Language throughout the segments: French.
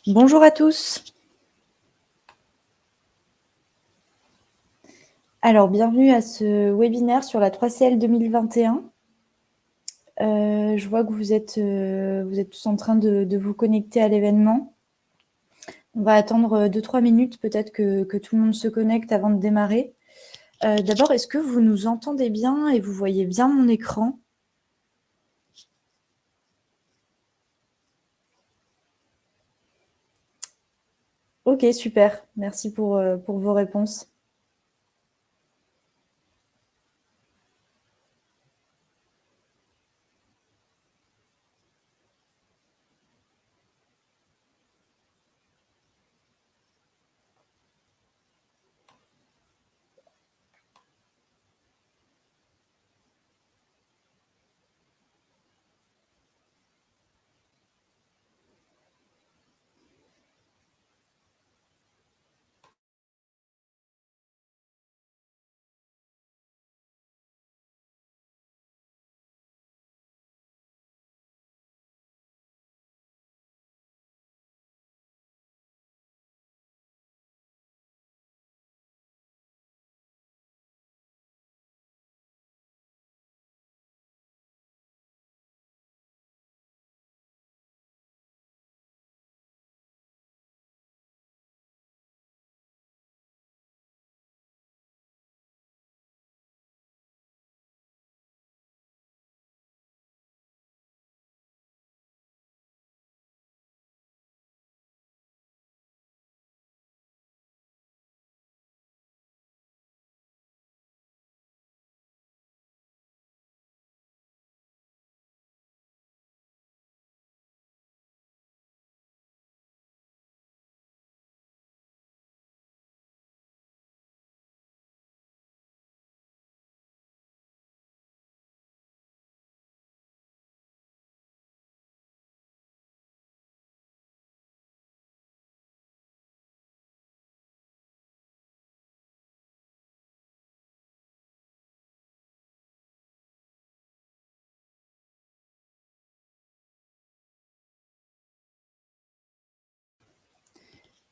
Bonjour à tous. Alors, bienvenue à ce webinaire sur la 3CL 2021. Je vois que vous êtes tous en train de vous connecter à l'événement. On va attendre 2-3 minutes, peut-être que tout le monde se connecte avant de démarrer. D'abord, est-ce que vous nous entendez bien et vous voyez bien mon écran ? Ok, super. Merci pour vos réponses.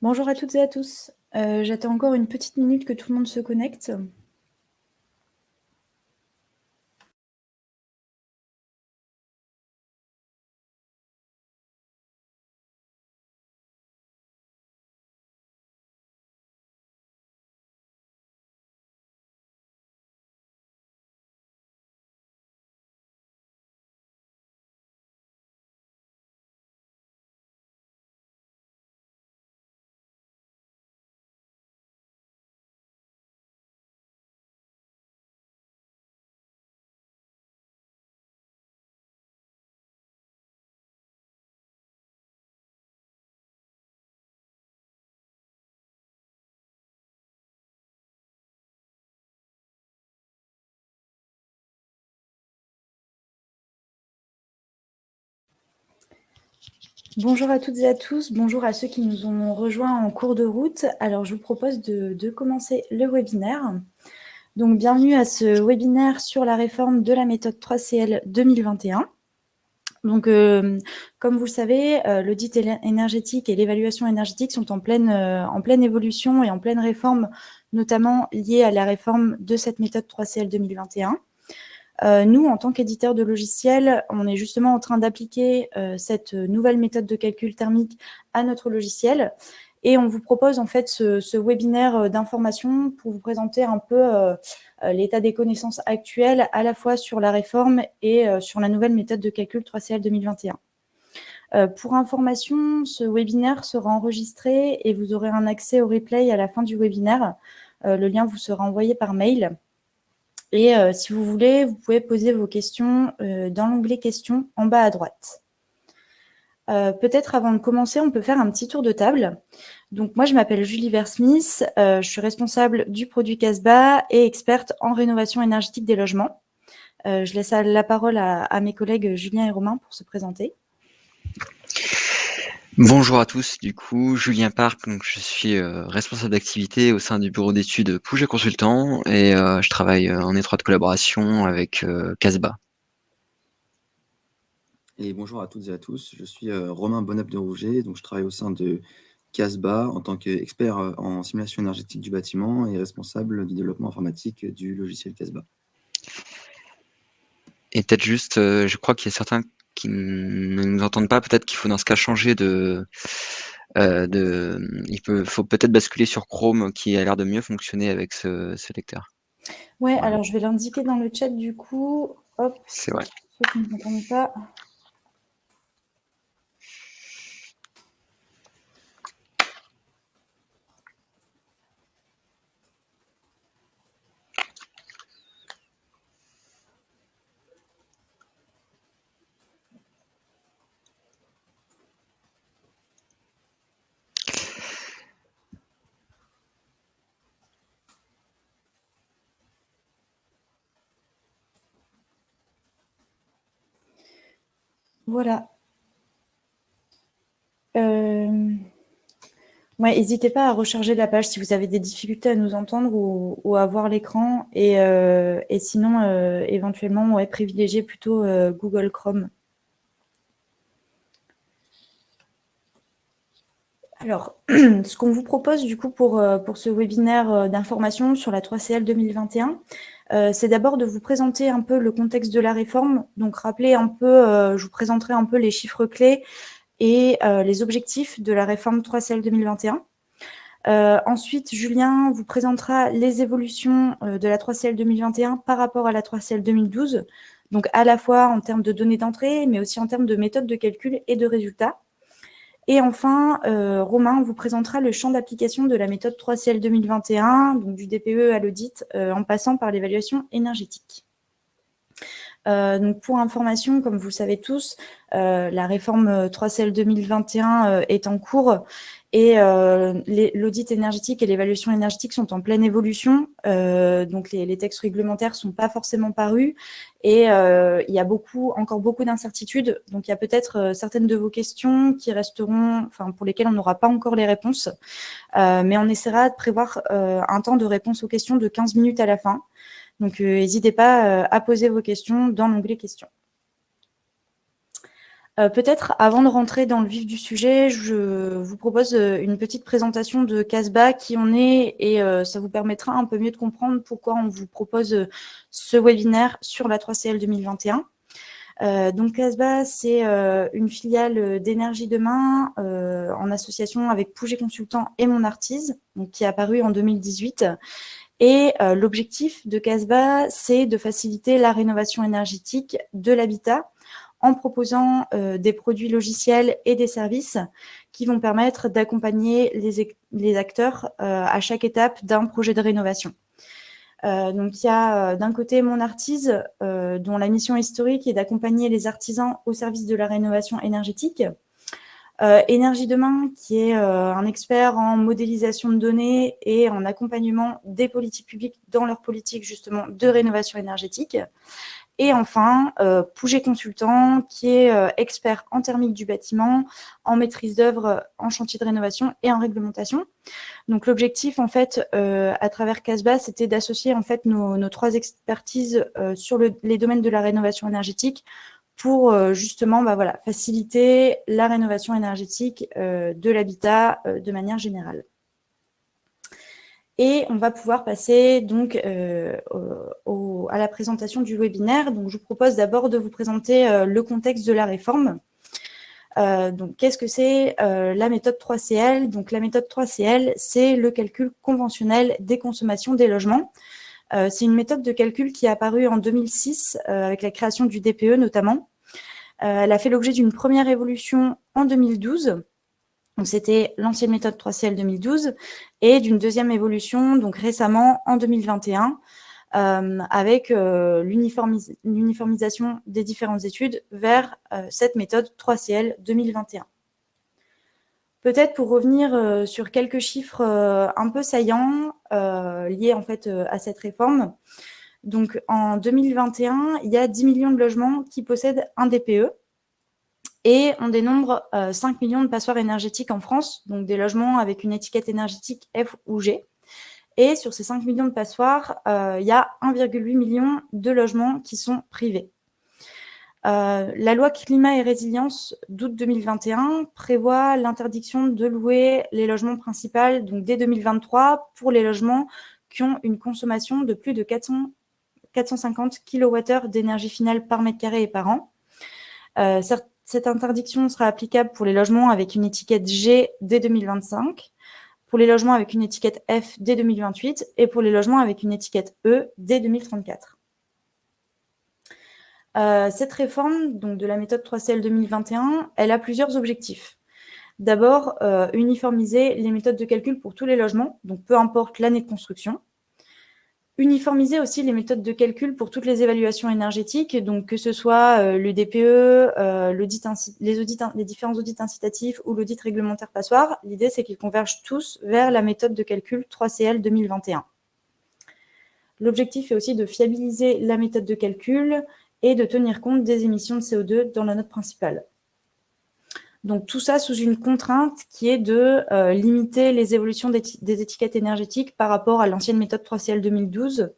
Bonjour à toutes et à tous. J'attends encore une petite minute que tout le monde se connecte. Bonjour à toutes et à tous, bonjour à ceux qui nous ont rejoints en cours de route. Alors, je vous propose de commencer le webinaire. Donc, bienvenue à ce webinaire sur la réforme de la méthode 3CL 2021. Donc, comme vous le savez, l'audit énergétique et l'évaluation énergétique sont en pleine évolution et en pleine réforme, notamment liée à la réforme de cette méthode 3CL 2021. Nous, en tant qu'éditeur de logiciels, on est justement en train d'appliquer cette nouvelle méthode de calcul thermique à notre logiciel. Et on vous propose en fait ce webinaire d'information pour vous présenter un peu l'état des connaissances actuelles, à la fois sur la réforme et sur la nouvelle méthode de calcul 3CL 2021. Pour information, ce webinaire sera enregistré et vous aurez un accès au replay à la fin du webinaire. Le lien vous sera envoyé par mail. Et si vous voulez, vous pouvez poser vos questions dans l'onglet questions en bas à droite. Peut-être avant de commencer, on peut faire un petit tour de table. Donc moi, je m'appelle Julie Versmith, je suis responsable du produit Casbah et experte en rénovation énergétique des logements. Je laisse la parole à mes collègues Julien et Romain pour se présenter. Bonjour à tous, du coup, Julien Parc, donc je suis responsable d'activité au sein du bureau d'études Pouget Consultant et je travaille en étroite collaboration avec Casbah. Et bonjour à toutes et à tous. Je suis Romain Bonnep de Rouget, donc je travaille au sein de Casbah en tant qu'expert en simulation énergétique du bâtiment et responsable du développement informatique du logiciel Casbah. Et peut-être juste, je crois qu'il y a certains qui ne nous entendent pas. Peut-être qu'il faut dans ce cas changer faut peut-être basculer sur Chrome qui a l'air de mieux fonctionner avec ce lecteur. Ouais, Voilà. alors je vais l'indiquer dans le chat du coup. Hop, C'est vrai. ceux qui ne m'entendent pas. Voilà. Ouais, n'hésitez pas à recharger la page si vous avez des difficultés à nous entendre ou à voir l'écran. Et sinon, éventuellement, ouais, privilégier plutôt Google Chrome. Alors, ce qu'on vous propose du coup pour ce webinaire d'information sur la 3CL 2021, c'est d'abord de vous présenter un peu le contexte de la réforme. Donc, rappeler un peu, je vous présenterai un peu les chiffres clés et les objectifs de la réforme 3CL 2021. Ensuite, Julien vous présentera les évolutions de la 3CL 2021 par rapport à la 3CL 2012, donc à la fois en termes de données d'entrée, mais aussi en termes de méthodes de calcul et de résultats. Et enfin, Romain vous présentera le champ d'application de la méthode 3CL 2021, donc du DPE à l'audit, en passant par l'évaluation énergétique. Donc pour information, comme vous le savez tous, la réforme 3CL 2021 est en cours et l'audit énergétique et l'évaluation énergétique sont en pleine évolution. Donc les textes réglementaires ne sont pas forcément parus et il y a encore beaucoup d'incertitudes. Donc il y a peut-être certaines de vos questions qui resteront, enfin pour lesquelles on n'aura pas encore les réponses. Mais on essaiera de prévoir un temps de réponse aux questions de 15 minutes à la fin. Donc, n'hésitez pas à poser vos questions dans l'onglet questions. Peut-être, avant de rentrer dans le vif du sujet, je vous propose une petite présentation de Casbah, qui on est, et ça vous permettra un peu mieux de comprendre pourquoi on vous propose ce webinaire sur la 3CL 2021. Donc, Casbah, c'est une filiale d'Énergie Demain en association avec Pouget Consultant et Mon Artise, donc, qui est apparue en 2018. Et l'objectif de Casbah, c'est de faciliter la rénovation énergétique de l'habitat en proposant des produits logiciels et des services qui vont permettre d'accompagner les acteurs à chaque étape d'un projet de rénovation. Donc, il y a d'un côté Mon Artise, dont la mission historique est d'accompagner les artisans au service de la rénovation énergétique. Énergie Demain, qui est un expert en modélisation de données et en accompagnement des politiques publiques dans leur politique justement de rénovation énergétique. Et enfin, Pouget Consultant, qui est expert en thermique du bâtiment, en maîtrise d'œuvre, en chantier de rénovation et en réglementation. Donc l'objectif, en fait, à travers Casbah, c'était d'associer en fait nos trois expertises sur les domaines de la rénovation énergétique pour justement faciliter la rénovation énergétique de l'habitat de manière générale. Et on va pouvoir passer donc à la présentation du webinaire. Donc, je vous propose d'abord de vous présenter le contexte de la réforme. Donc, qu'est-ce que c'est la méthode 3CL? Donc, la méthode 3CL, c'est le calcul conventionnel des consommations des logements. C'est une méthode de calcul qui est apparue en 2006 avec la création du DPE notamment. Elle a fait l'objet d'une première évolution en 2012. Donc, c'était l'ancienne méthode 3CL 2012 et d'une deuxième évolution, donc récemment en 2021, avec l'uniformisation des différentes études vers cette méthode 3CL 2021. Peut-être pour revenir sur quelques chiffres un peu saillants liés en fait à cette réforme. Donc, en 2021, il y a 10 millions de logements qui possèdent un DPE. Et on dénombre 5 millions de passoires énergétiques en France, donc des logements avec une étiquette énergétique F ou G. Et sur ces 5 millions de passoires, il y a 1,8 million de logements qui sont privés. La loi climat et résilience d'août 2021 prévoit l'interdiction de louer les logements principaux, donc dès 2023, pour les logements qui ont une consommation de plus de 450 kWh d'énergie finale par mètre carré et par an. Cette interdiction sera applicable pour les logements avec une étiquette G dès 2025, pour les logements avec une étiquette F dès 2028 et pour les logements avec une étiquette E dès 2034. Cette réforme donc, de la méthode 3CL 2021, elle a plusieurs objectifs. D'abord, uniformiser les méthodes de calcul pour tous les logements, donc peu importe l'année de construction. Uniformiser aussi les méthodes de calcul pour toutes les évaluations énergétiques, donc que ce soit le DPE, les différents audits incitatifs ou l'audit réglementaire passoire. L'idée, c'est qu'ils convergent tous vers la méthode de calcul 3CL 2021. L'objectif est aussi de fiabiliser la méthode de calcul et de tenir compte des émissions de CO2 dans la note principale. Donc tout ça sous une contrainte qui est de limiter les évolutions des étiquettes énergétiques par rapport à l'ancienne méthode 3CL 2012.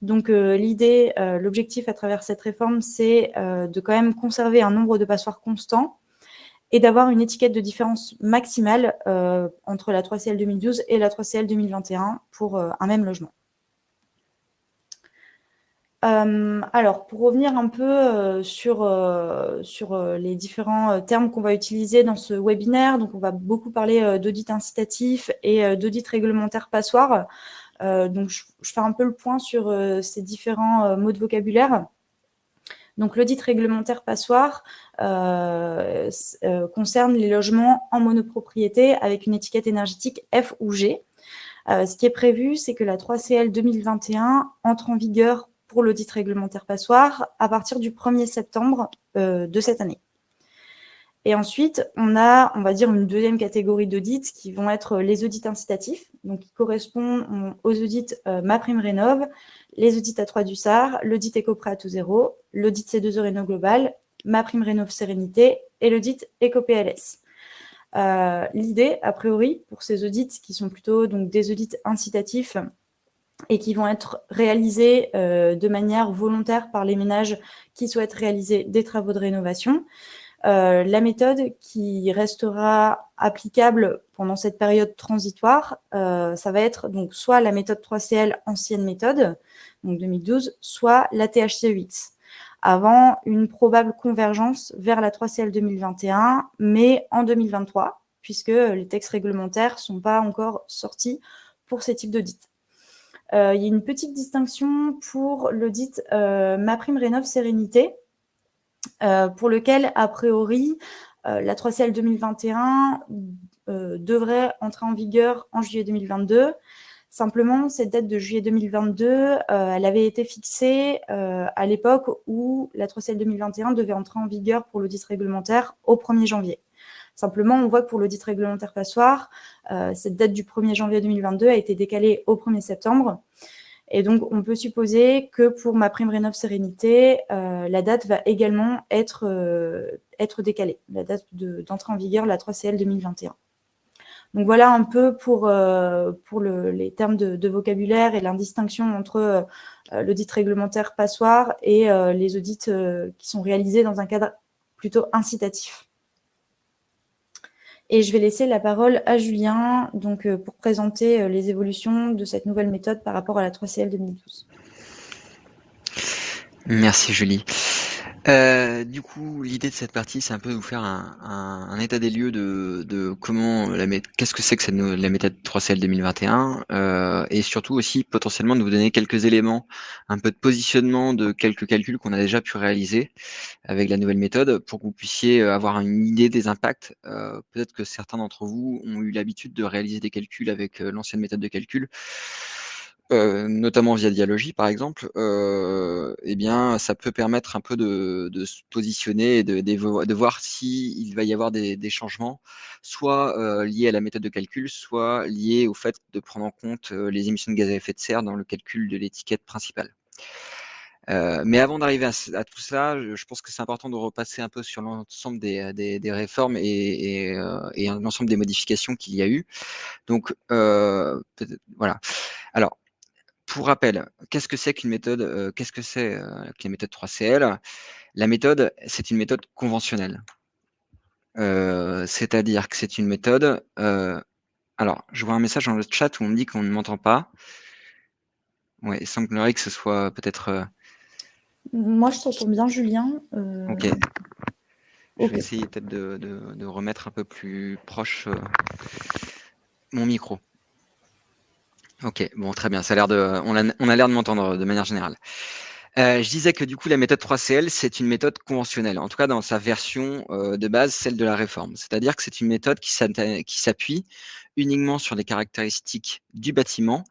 Donc l'idée, l'objectif à travers cette réforme, c'est de quand même conserver un nombre de passoires constant et d'avoir une étiquette de différence maximale entre la 3CL 2012 et la 3CL 2021 pour un même logement. Alors, pour revenir un peu sur les différents termes qu'on va utiliser dans ce webinaire, donc on va beaucoup parler d'audit incitatif et d'audit réglementaire passoire. Donc, je fais un peu le point sur ces différents mots de vocabulaire. Donc, l'audit réglementaire passoire concerne les logements en monopropriété avec une étiquette énergétique F ou G. Ce qui est prévu, c'est que la 3CL 2021 entre en vigueur pour l'audit réglementaire passoire à partir du 1er septembre de cette année. Et ensuite, on va dire, une deuxième catégorie d'audits qui vont être les audits incitatifs, donc qui correspondent aux audits MaPrimeRénov', les audits A3 du SAR, l'audit Éco-Prêt à taux zéro, l'audit C2E Rénov' Global, MaPrimeRénov' Sérénité et l'audit Éco-PLS. L'idée, a priori, pour ces audits qui sont plutôt donc, des audits incitatifs et qui vont être réalisés de manière volontaire par les ménages qui souhaitent réaliser des travaux de rénovation. La méthode qui restera applicable pendant cette période transitoire, ça va être donc soit la méthode 3CL ancienne méthode, donc 2012, soit la THCEX, avant une probable convergence vers la 3CL 2021, mais en 2023, puisque les textes réglementaires ne sont pas encore sortis pour ces types d'audits. Il y a une petite distinction pour l'audit MaPrimeRénov' Sérénité, pour lequel, a priori, la 3CL 2021 devrait entrer en vigueur en juillet 2022. Simplement, cette date de juillet 2022, elle avait été fixée à l'époque où la 3CL 2021 devait entrer en vigueur pour l'audit réglementaire au 1er janvier. Simplement, on voit que pour l'audit réglementaire passoire, cette date du 1er janvier 2022 a été décalée au 1er septembre. Et donc, on peut supposer que pour MaPrimeRénov' Sérénité, la date va également être décalée, la date d'entrée en vigueur, la 3CL 2021. Donc voilà un peu pour les termes de vocabulaire et l'indistinction entre l'audit réglementaire passoire et les audits qui sont réalisés dans un cadre plutôt incitatif. Et je vais laisser la parole à Julien donc, pour présenter les évolutions de cette nouvelle méthode par rapport à la 3CL 2012. Merci Julie. Du coup, l'idée de cette partie, c'est un peu de vous faire un état des lieux de comment qu'est-ce que c'est que la méthode 3CL 2021, et surtout aussi potentiellement de vous donner quelques éléments, un peu de positionnement de quelques calculs qu'on a déjà pu réaliser avec la nouvelle méthode pour que vous puissiez avoir une idée des impacts. Peut-être que certains d'entre vous ont eu l'habitude de réaliser des calculs avec l'ancienne méthode de calcul. Notamment via Dialogie par exemple, eh bien ça peut permettre un peu de se positionner et de voir s'il va y avoir des changements, soit liés à la méthode de calcul, soit liés au fait de prendre en compte les émissions de gaz à effet de serre dans le calcul de l'étiquette principale. Mais avant d'arriver à tout ça, je pense que c'est important de repasser un peu sur l'ensemble des réformes et l'ensemble des modifications qu'il y a eu. Donc voilà. Alors, pour rappel, qu'est-ce que c'est qu'une méthode, qu'est-ce que c'est que la méthode 3CL? La méthode, c'est une méthode conventionnelle. C'est-à-dire que c'est une méthode, alors je vois un message dans le chat où on me dit qu'on ne m'entend pas. Ouais, il semblerait que ce soit peut-être, Moi, je t'entends bien, Julien. OK. Je OK. vais essayer peut-être de remettre un peu plus proche, mon micro. OK, bon, très bien, ça a l'air on a l'air de m'entendre de manière générale. Je disais que du coup, la méthode 3CL, c'est une méthode conventionnelle, en tout cas dans sa version, de base, celle de la réforme. C'est-à-dire que c'est une méthode qui s'appuie uniquement sur les caractéristiques du bâtiment,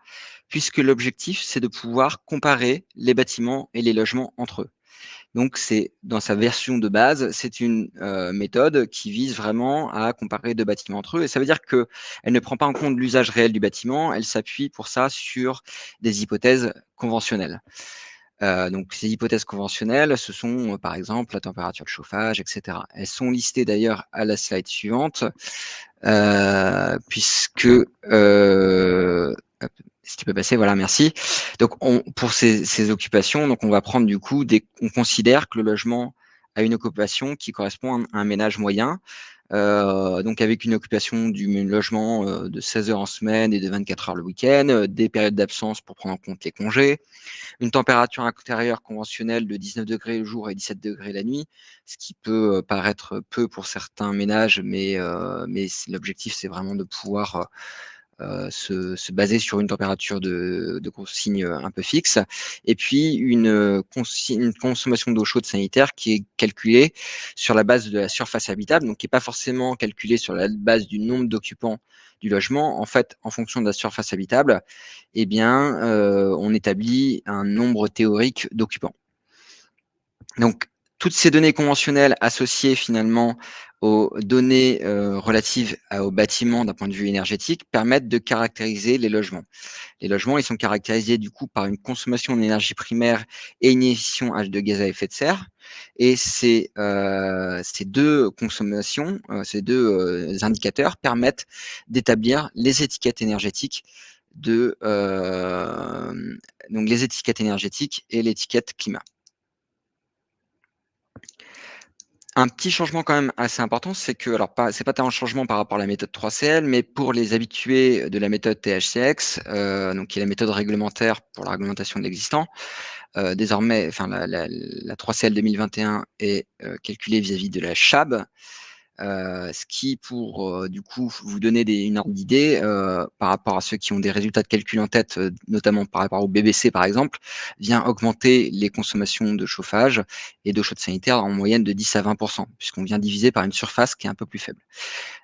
puisque l'objectif, c'est de pouvoir comparer les bâtiments et les logements entre eux. Donc c'est dans sa version de base, c'est une, méthode qui vise vraiment à comparer 2 bâtiments entre eux et ça veut dire qu'elle ne prend pas en compte l'usage réel du bâtiment, elle s'appuie pour ça sur des hypothèses conventionnelles. Donc ces hypothèses conventionnelles, ce sont, par exemple, la température de chauffage et cetera. Elles sont listées d'ailleurs à la slide suivante, puisque, hop, si tu peux passer, voilà, merci. Donc pour ces occupations, donc on va prendre du coup on considère que le logement a une occupation qui correspond à un ménage moyen, donc avec une occupation du logement, de 16 heures en semaine et de 24 heures le week-end, des périodes d'absence pour prendre en compte les congés, une température intérieure conventionnelle de 19 degrés le jour et 17 degrés la nuit, ce qui peut paraître peu pour certains ménages, mais l'objectif, c'est vraiment de pouvoir se baser sur une température de consigne un peu fixe. Et puis une consommation d'eau chaude sanitaire qui est calculée sur la base de la surface habitable, donc qui n'est pas forcément calculée sur la base du nombre d'occupants du logement. En fait, en fonction de la surface habitable, eh bien, on établit un nombre théorique d'occupants. Donc, toutes ces données conventionnelles associées finalement aux données relatives aux bâtiments d'un point de vue énergétique permettent de caractériser les logements. Les logements, ils sont caractérisés du coup par une consommation d'énergie primaire et une émission de gaz à effet de serre. Et ces deux consommations, ces deux indicateurs permettent d'établir les étiquettes énergétiques donc les étiquettes énergétiques et l'étiquette climat. Un petit changement quand même assez important, c'est que, alors c'est pas un changement par rapport à la méthode 3CL, mais pour les habitués de la méthode THCX, donc qui est la méthode réglementaire pour la réglementation de l'existant, désormais, enfin la 3CL 2021 est calculée vis-à-vis de la CHAB, ce qui pour du coup vous donner une ordre d'idée par rapport à ceux qui ont des résultats de calcul en tête, notamment par rapport au BBC par exemple, vient augmenter les consommations de chauffage et d'eau chaude sanitaire en moyenne de 10 à 20%, puisqu'on vient diviser par une surface qui est un peu plus faible.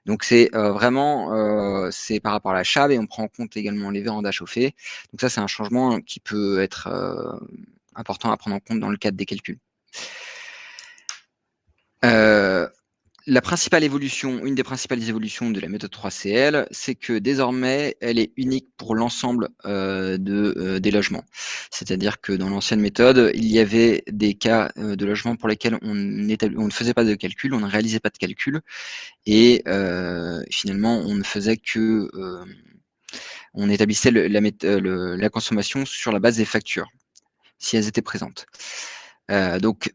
Donc c'est vraiment c'est par rapport à la CHAB et on prend en compte également les vérandas chauffées. Donc ça c'est un changement qui peut être important à prendre en compte dans le cadre des calculs. Une des principales évolutions de la méthode 3CL, c'est que désormais, elle est unique pour l'ensemble des logements. C'est-à-dire que dans l'ancienne méthode, il y avait des cas de logements pour lesquels on ne faisait pas de calcul, on ne réalisait pas de calcul, et finalement, on ne faisait que on établissait la consommation sur la base des factures, si elles étaient présentes. Donc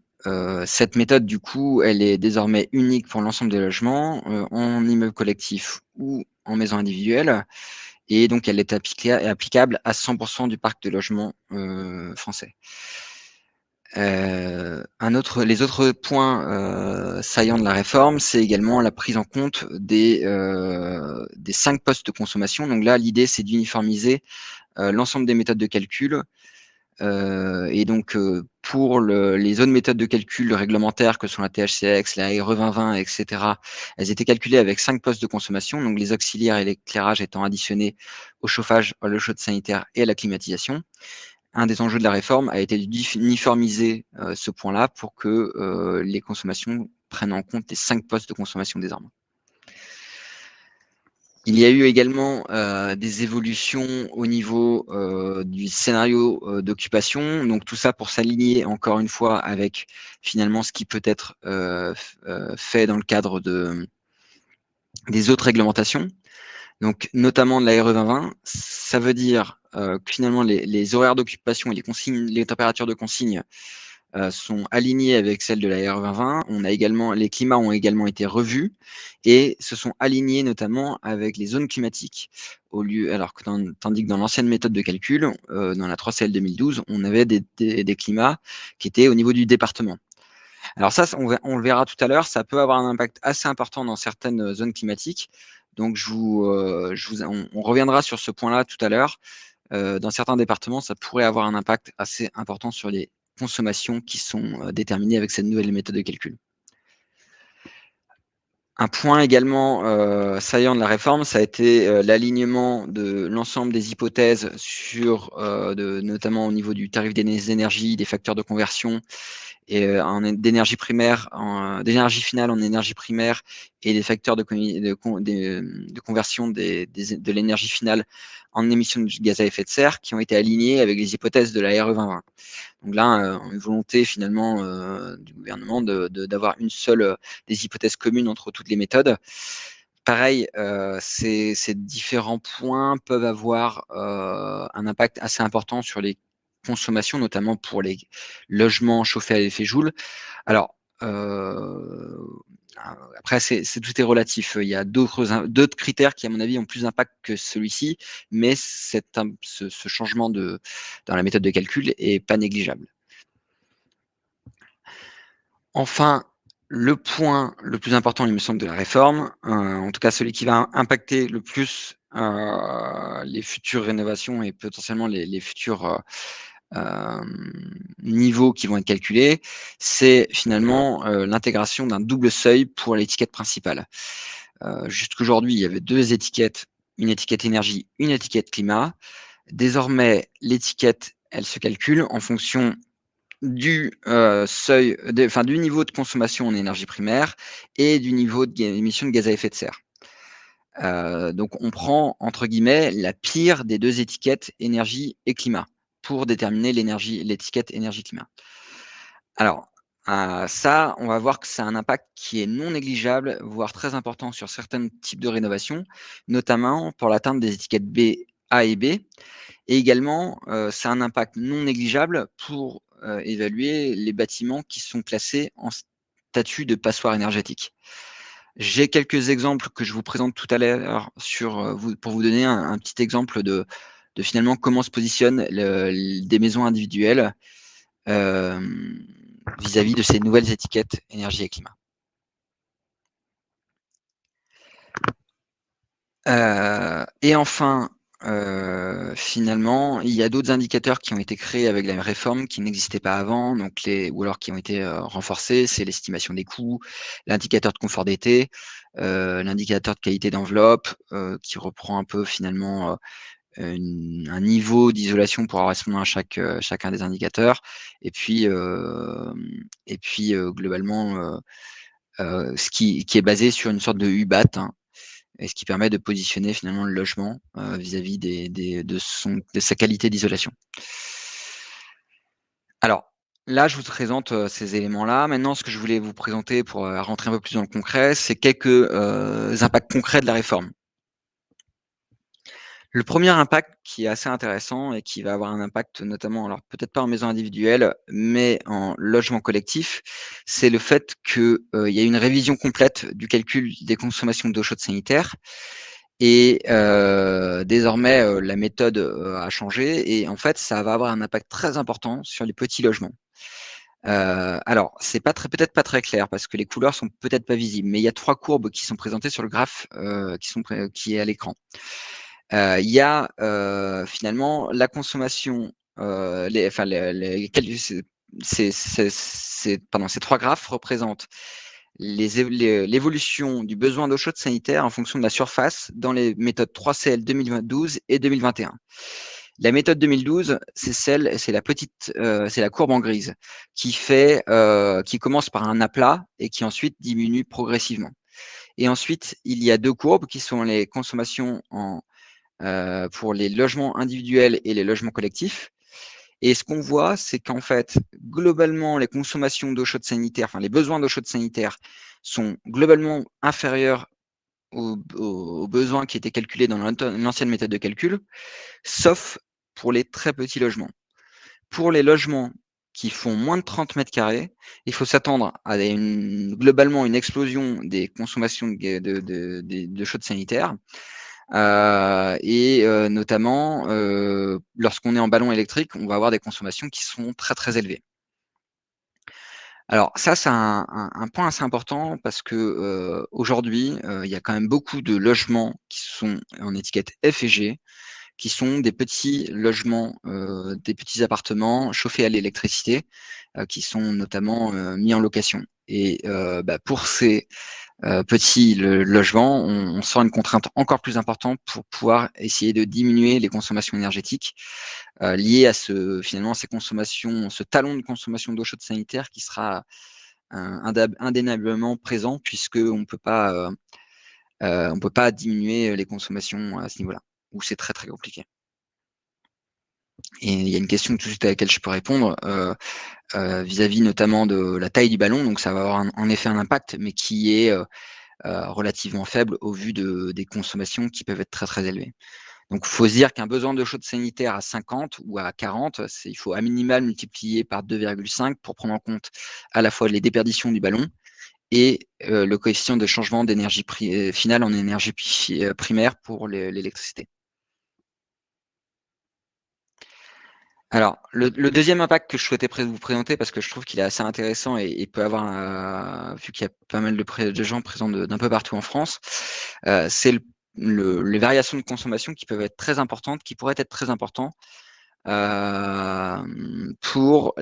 cette méthode, du coup, elle est désormais unique pour l'ensemble des logements, en immeuble collectif ou en maison individuelle, et donc elle est applicable à 100% du parc de logements français. Les autres points saillants de la réforme, c'est également la prise en compte des 5 postes de consommation. Donc là, l'idée, c'est d'uniformiser l'ensemble des méthodes de calcul. Et donc, pour les autres méthodes de calcul réglementaires que sont la THCX, la RE 2020, etc., elles étaient calculées avec 5 postes de consommation, donc les auxiliaires et l'éclairage étant additionnés au chauffage, à l'eau chaude sanitaire et à la climatisation. Un des enjeux de la réforme a été d'uniformiser ce point-là pour que les consommations prennent en compte les 5 postes de consommation désormais. Il y a eu également des évolutions au niveau du scénario d'occupation. Donc tout ça pour s'aligner encore une fois avec finalement ce qui peut être fait dans le cadre des autres réglementations. Donc notamment de la RE 2020, ça veut dire que finalement les horaires d'occupation et les températures de consigne sont alignés avec celles de la RE 2020. Les climats ont également été revus et se sont alignés notamment avec les zones climatiques. Alors que tandis que dans l'ancienne méthode de calcul, dans la 3CL 2012, on avait des climats qui étaient au niveau du département. Alors ça, on le verra tout à l'heure, ça peut avoir un impact assez important dans certaines zones climatiques. Donc on reviendra sur ce point-là tout à l'heure. Dans certains départements, ça pourrait avoir un impact assez important sur les consommations qui sont déterminées avec cette nouvelle méthode de calcul. Un point également saillant de la réforme, ça a été l'alignement de l'ensemble des hypothèses sur, notamment au niveau du tarif des énergies, des facteurs de conversion et d'énergie primaire, d'énergie finale en énergie primaire et des facteurs de conversion de l'énergie finale en émissions de gaz à effet de serre qui ont été alignés avec les hypothèses de la RE 2020. Donc là, une volonté finalement du gouvernement d'avoir une seule des hypothèses communes entre toutes les méthodes. Pareil, ces différents points peuvent avoir un impact assez important sur les consommations, notamment pour les logements chauffés à l'effet Joule. Alors, après, tout est relatif. Il y a d'autres critères qui, à mon avis, ont plus d'impact que celui-ci, mais ce changement dans la méthode de calcul est pas négligeable. Enfin, le point le plus important, il me semble, de la réforme, en tout cas celui qui va impacter le plus les futures rénovations et potentiellement les futurs niveaux qui vont être calculés, c'est finalement l'intégration d'un double seuil pour l'étiquette principale. Jusqu'aujourd'hui, il y avait deux étiquettes, une étiquette énergie, une étiquette climat. Désormais, l'étiquette, elle se calcule en fonction du du niveau de consommation en énergie primaire et du niveau d'émission de gaz à effet de serre. Donc on prend entre guillemets la pire des deux étiquettes énergie et climat pour déterminer l'étiquette énergie-climat. Alors ça, on va voir que ça a un impact qui est non négligeable, voire très important sur certains types de rénovations, notamment pour l'atteinte des étiquettes B, A et B. Et également, ça a un impact non négligeable pour évaluer les bâtiments qui sont classés en statut de passoire énergétique. J'ai quelques exemples que je vous présente tout à l'heure pour vous donner un petit exemple de finalement comment se positionnent des maisons individuelles vis-à-vis de ces nouvelles étiquettes énergie et climat. Et enfin, finalement, il y a d'autres indicateurs qui ont été créés avec la réforme qui n'existaient pas avant, ou alors qui ont été renforcés. C'est l'estimation des coûts, l'indicateur de confort d'été, l'indicateur de qualité d'enveloppe, qui reprend un peu finalement un niveau d'isolation pour correspondre à chacun des indicateurs. Et puis globalement, ce qui est basé sur une sorte de UBAT, hein, et ce qui permet de positionner finalement le logement vis-à-vis de sa qualité d'isolation. Alors, là, je vous présente ces éléments-là. Maintenant, ce que je voulais vous présenter pour rentrer un peu plus dans le concret, c'est quelques impacts concrets de la réforme. Le premier impact qui est assez intéressant et qui va avoir un impact notamment, alors peut-être pas en maison individuelle, mais en logement collectif, c'est le fait qu'il y a une révision complète du calcul des consommations d'eau chaude sanitaire. Et désormais, la méthode a changé et en fait, ça va avoir un impact très important sur les petits logements. Alors, c'est peut-être pas très clair parce que les couleurs sont peut-être pas visibles, mais il y a 3 courbes qui sont présentées sur le graphe qui est à l'écran. Il y a finalement la consommation, ces 3 graphes représentent l'évolution du besoin d'eau chaude sanitaire en fonction de la surface dans les méthodes 3CL 2012 et 2021. La méthode 2012, c'est la courbe en grise qui commence par un aplat et qui ensuite diminue progressivement. Et ensuite, il y a 2 courbes qui sont les consommations pour les logements individuels et les logements collectifs. Et ce qu'on voit, c'est qu'en fait, globalement, les consommations d'eau chaude sanitaire, enfin les besoins d'eau chaude sanitaire sont globalement inférieurs aux besoins qui étaient calculés dans l'ancienne méthode de calcul, sauf pour les très petits logements. Pour les logements qui font moins de 30 mètres carrés, il faut s'attendre à globalement une explosion des consommations de chaudes sanitaires. Notamment, lorsqu'on est en ballon électrique, on va avoir des consommations qui sont très, très élevées. Alors ça, c'est un point assez important parce que, aujourd'hui, il y a quand même beaucoup de logements qui sont en étiquette F et G, qui sont des petits logements, des petits appartements chauffés à l'électricité, qui sont notamment, mis en location pour ces petits logements, on sent une contrainte encore plus importante pour pouvoir essayer de diminuer les consommations énergétiques liées à finalement ces consommations, ce talon de consommation d'eau chaude sanitaire qui sera indéniablement présent puisqu'on on peut pas diminuer les consommations à ce niveau-là, où c'est très très compliqué. Et il y a une question tout de suite à laquelle je peux répondre vis-à-vis notamment de la taille du ballon. Donc ça va avoir en effet un impact, mais qui est relativement faible au vu des consommations qui peuvent être très très élevées. Donc il faut se dire qu'un besoin d'eau chaude sanitaire à 50 ou à 40, il faut à minima multiplier par 2,5 pour prendre en compte à la fois les déperditions du ballon et le coefficient de changement d'énergie finale en énergie primaire pour l'électricité. Alors, le deuxième impact que je souhaitais vous présenter, parce que je trouve qu'il est assez intéressant et peut avoir, vu qu'il y a pas mal de gens présents d'un peu partout en France, c'est les variations de consommation qui peuvent être très importantes, qui pourraient être très importantes pour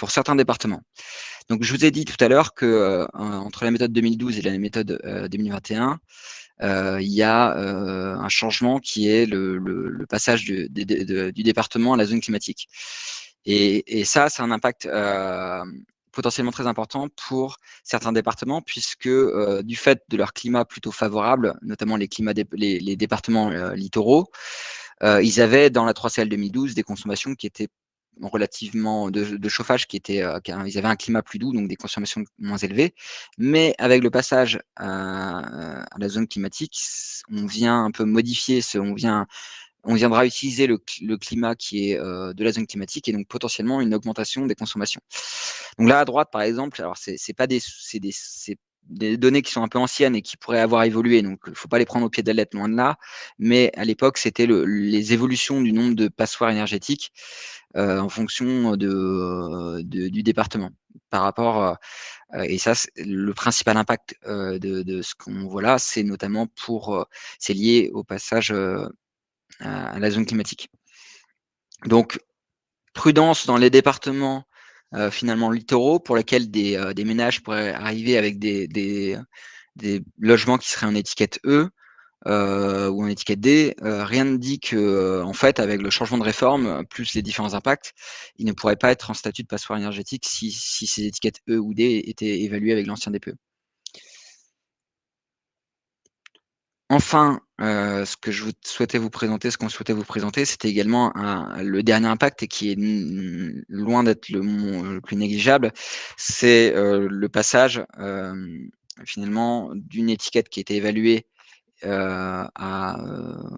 certains départements. Donc, je vous ai dit tout à l'heure que entre la méthode 2012 et la méthode 2021, il y a un changement qui est le passage du département à la zone climatique. Et ça, c'est un impact potentiellement très important pour certains départements, puisque du fait de leur climat plutôt favorable, notamment les départements littoraux, ils avaient dans la 3CL 2012 des consommations qui étaient relativement de chauffage ils avaient un climat plus doux, donc des consommations moins élevées. Mais avec le passage à la zone climatique, on vient un peu modifier on viendra utiliser le climat qui est de la zone climatique et donc potentiellement une augmentation des consommations. Donc là à droite par exemple, alors c'est pas c'est des données qui sont un peu anciennes et qui pourraient avoir évolué, donc il ne faut pas les prendre au pied de la lettre, loin de là. Mais à l'époque, c'était les évolutions du nombre de passoires énergétiques en fonction du département. Par rapport, et ça, le principal impact de ce qu'on voit là, c'est notamment c'est lié au passage à la zone climatique. Donc, prudence dans les départements finalement littoraux pour lesquels des ménages pourraient arriver avec des logements qui seraient en étiquette E ou en étiquette D. Rien ne dit que, en fait, avec le changement de réforme, plus les différents impacts, ils ne pourraient pas être en statut de passoire énergétique si ces étiquettes E ou D étaient évaluées avec l'ancien DPE. Enfin, ce qu'on souhaitait vous présenter, c'était également le dernier impact et qui est loin d'être le plus négligeable, c'est le passage finalement d'une étiquette qui était évaluée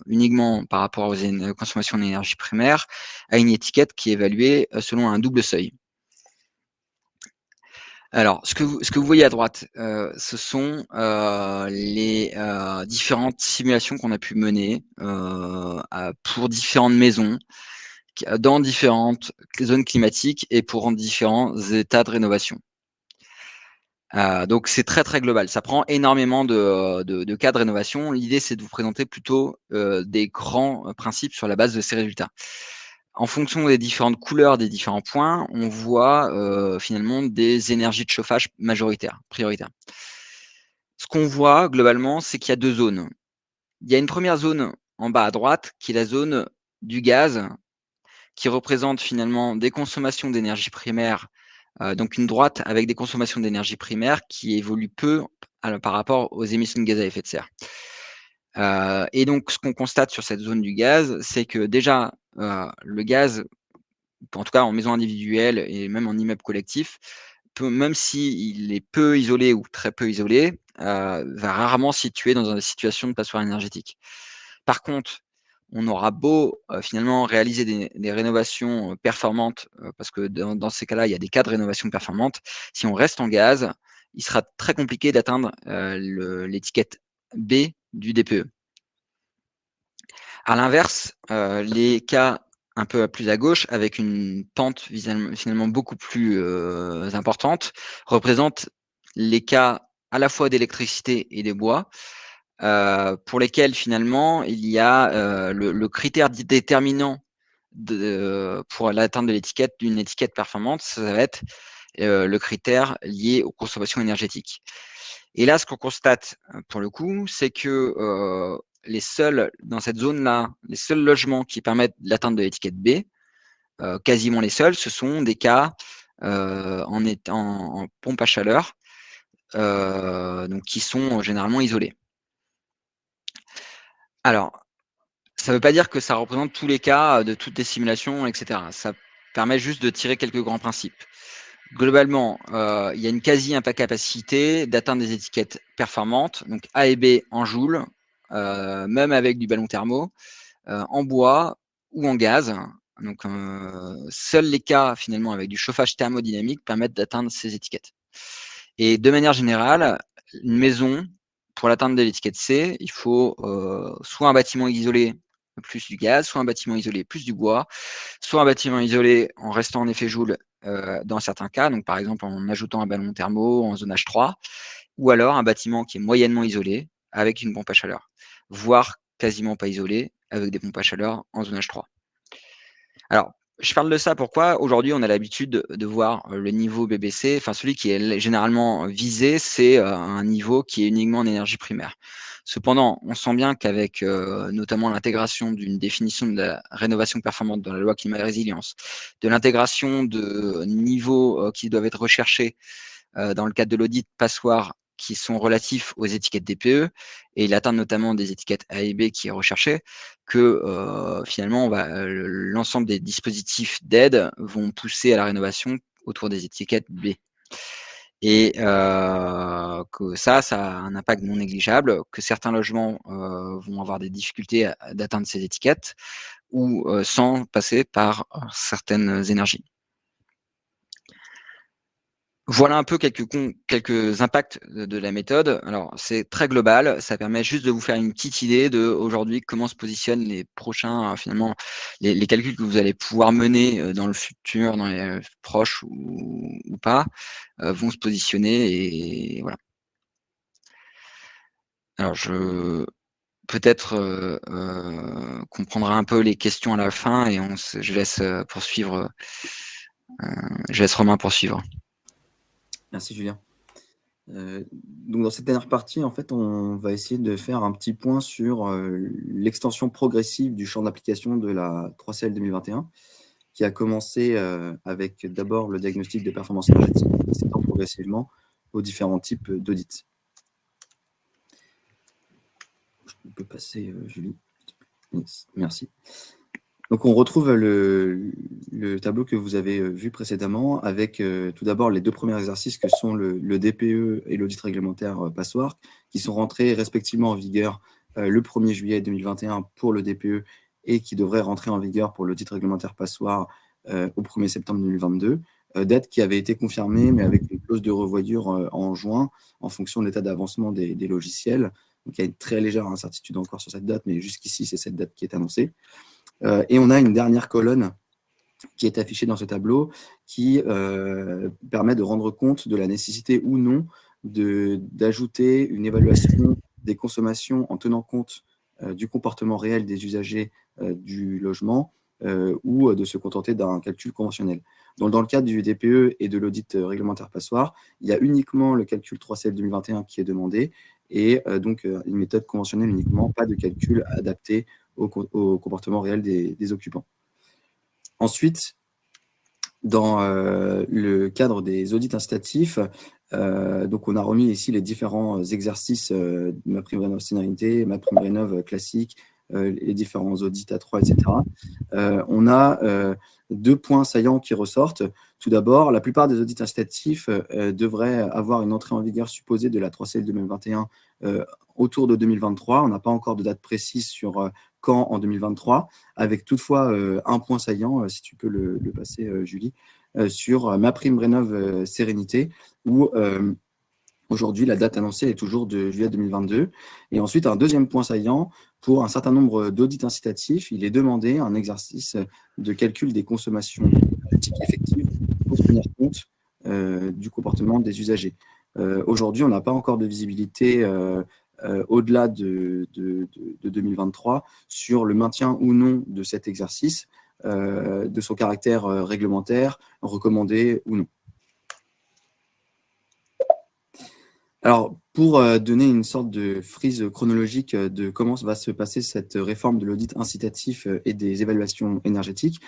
uniquement par rapport aux consommations d'énergie primaire à une étiquette qui est évaluée selon un double seuil. Alors, ce que vous voyez à droite, ce sont les différentes simulations qu'on a pu mener pour différentes maisons, dans différentes zones climatiques et pour différents états de rénovation. Donc c'est très, très global. Ça prend énormément de cas de rénovation. L'idée, c'est de vous présenter plutôt des grands principes sur la base de ces résultats. En fonction des différentes couleurs des différents points, on voit finalement des énergies de chauffage prioritaires. Ce qu'on voit globalement, c'est qu'il y a 2 zones. Il y a une première zone en bas à droite, qui est la zone du gaz, qui représente finalement des consommations d'énergie primaire, donc une droite avec des consommations d'énergie primaire qui évoluent peu par rapport aux émissions de gaz à effet de serre. Et donc ce qu'on constate sur cette zone du gaz, c'est que déjà, le gaz, en tout cas en maison individuelle et même en immeuble collectif, même s'il est peu isolé ou très peu isolé, va rarement se situer dans une situation de passoire énergétique. Par contre, on aura beau finalement réaliser des rénovations performantes, parce que dans ces cas-là, il y a des cas de rénovation performante. Si on reste en gaz, il sera très compliqué d'atteindre l'étiquette B du DPE. À l'inverse, les cas un peu plus à gauche, avec une pente finalement beaucoup plus importante, représentent les cas à la fois d'électricité et des bois, pour lesquels finalement il y a le critère déterminant pour l'atteinte de l'étiquette d'une étiquette performante, ça va être le critère lié aux consommations énergétiques. Et là, ce qu'on constate pour le coup, c'est que dans cette zone-là, les seuls logements qui permettent l'atteinte de l'étiquette B, quasiment les seuls, ce sont des cas en pompe à chaleur, donc qui sont généralement isolés. Alors, ça ne veut pas dire que ça représente tous les cas de toutes les simulations, etc. Ça permet juste de tirer quelques grands principes. Globalement, il y a une quasi-incapacité d'atteindre des étiquettes performantes, donc A et B en joules, même avec du ballon thermo, en bois ou en gaz. Donc, seuls les cas finalement avec du chauffage thermodynamique permettent d'atteindre ces étiquettes. Et de manière générale, une maison, pour l'atteinte de l'étiquette C, il faut soit un bâtiment isolé plus du gaz, soit un bâtiment isolé plus du bois, soit un bâtiment isolé en restant en effet joule dans certains cas, donc par exemple en ajoutant un ballon thermo en zone H3, ou alors un bâtiment qui est moyennement isolé avec une pompe à chaleur, voire quasiment pas isolé avec des pompes à chaleur en zone H3. Alors, je parle de ça pourquoi aujourd'hui on a l'habitude de voir le niveau BBC, enfin celui qui est généralement visé, c'est un niveau qui est uniquement en énergie primaire. Cependant, on sent bien qu'avec notamment l'intégration d'une définition de la rénovation performante dans la loi climat et résilience, de l'intégration de niveaux qui doivent être recherchés dans le cadre de l'audit passoire qui sont relatifs aux étiquettes DPE, et il atteint notamment des étiquettes A et B qui est recherché, que finalement l'ensemble des dispositifs d'aide vont pousser à la rénovation autour des étiquettes B. Et que ça a un impact non négligeable, que certains logements vont avoir des difficultés d'atteindre ces étiquettes, ou sans passer par certaines énergies. Voilà un peu quelques impacts de la méthode. Alors, c'est très global. Ça permet juste de vous faire une petite idée de aujourd'hui comment se positionnent les prochains, finalement, les calculs que vous allez pouvoir mener dans le futur, dans les proches ou pas, vont se positionner et voilà. Alors, peut-être qu'on prendra un peu les questions à la fin et je laisse poursuivre. Je laisse Romain poursuivre. Merci Julien. Donc dans cette dernière partie, en fait, on va essayer de faire un petit point sur l'extension progressive du champ d'application de la 3CL 2021, qui a commencé avec d'abord le diagnostic de performance énergétique, qui s'étend progressivement aux différents types d'audits. Je peux passer, Julie. Yes, merci. Donc, on retrouve le tableau que vous avez vu précédemment avec tout d'abord les deux premiers exercices que sont le DPE et l'audit réglementaire passoire, qui sont rentrés respectivement en vigueur le 1er juillet 2021 pour le DPE et qui devraient rentrer en vigueur pour l'audit réglementaire passoire au 1er septembre 2022. Date qui avait été confirmée, mais avec une clause de revoyure en juin en fonction de l'état d'avancement des logiciels. Donc, il y a une très légère incertitude encore sur cette date, mais jusqu'ici, c'est cette date qui est annoncée. Et on a une dernière colonne qui est affichée dans ce tableau qui permet de rendre compte de la nécessité ou non d'ajouter une évaluation des consommations en tenant compte du comportement réel des usagers du logement ou de se contenter d'un calcul conventionnel. Donc, dans le cadre du DPE et de l'audit réglementaire passoire, il y a uniquement le calcul 3CL 2021 qui est demandé et donc une méthode conventionnelle uniquement, pas de calcul adapté au comportement réel des occupants. Ensuite, dans le cadre des audits incitatifs, donc on a remis ici les différents exercices MaPrimeRénov' Sérénité, MaPrimeRénov' classique, les différents audits A3, etc. On a deux points saillants qui ressortent. Tout d'abord, la plupart des audits incitatifs devraient avoir une entrée en vigueur supposée de la 3CL 2021 autour de 2023. On n'a pas encore de date précise sur quand en 2023, avec toutefois un point saillant, si tu peux le passer, Julie, sur MaPrimeRénov' Sérénité, où aujourd'hui, la date annoncée est toujours de juillet 2022. Et ensuite, un deuxième point saillant, pour un certain nombre d'audits incitatifs, il est demandé un exercice de calcul des consommations énergétiques effectives pour tenir compte du comportement des usagers. Aujourd'hui, on n'a pas encore de visibilité au-delà de 2023 sur le maintien ou non de cet exercice, de son caractère réglementaire, recommandé ou non. Alors, pour donner une sorte de frise chronologique de comment va se passer cette réforme de l'audit incitatif et des évaluations énergétiques,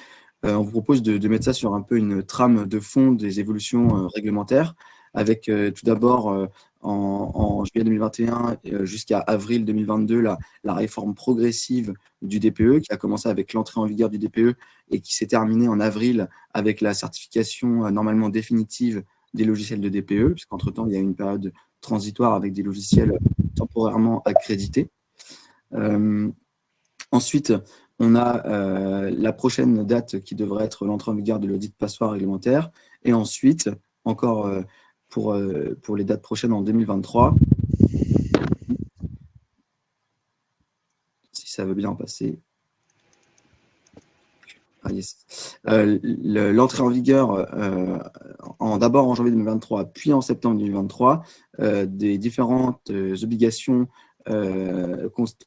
on vous propose de mettre ça sur un peu une trame de fond des évolutions réglementaires, avec tout d'abord en juillet 2021 jusqu'à avril 2022, la réforme progressive du DPE, qui a commencé avec l'entrée en vigueur du DPE et qui s'est terminée en avril avec la certification normalement définitive des logiciels de DPE, puisqu'entre-temps, il y a une période transitoire avec des logiciels temporairement accrédités. Ensuite, on a la prochaine date qui devrait être l'entrée en vigueur de l'audit passoire réglementaire. Et ensuite, encore pour les dates prochaines en 2023, si ça veut bien en passer. Ah, yes. L'entrée en vigueur d'abord en janvier 2023, puis en septembre 2023, des différentes obligations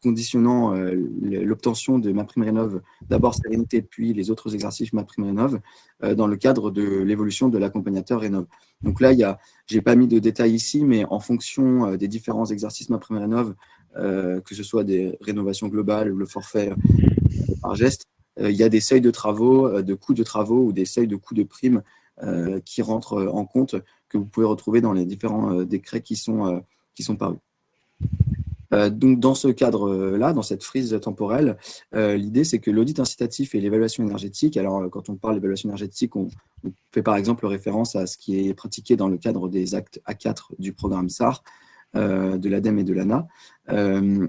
conditionnant l'obtention de MaPrimeRénov', d'abord Sérénité, puis les autres exercices MaPrimeRénov', dans le cadre de l'évolution de l'accompagnateur Rénov'. Donc là, je n'ai pas mis de détails ici, mais en fonction des différents exercices MaPrimeRénov', que ce soit des rénovations globales ou le forfait par geste, il y a des seuils de travaux, de coûts de travaux ou des seuils de coûts de primes qui rentrent en compte, que vous pouvez retrouver dans les différents décrets qui sont parus. Donc, dans ce cadre-là, dans cette frise temporelle, l'idée, c'est que l'audit incitatif et l'évaluation énergétique, alors quand on parle d'évaluation énergétique, on fait par exemple référence à ce qui est pratiqué dans le cadre des actes A4 du programme SAR, de l'ADEME et de l'ANA.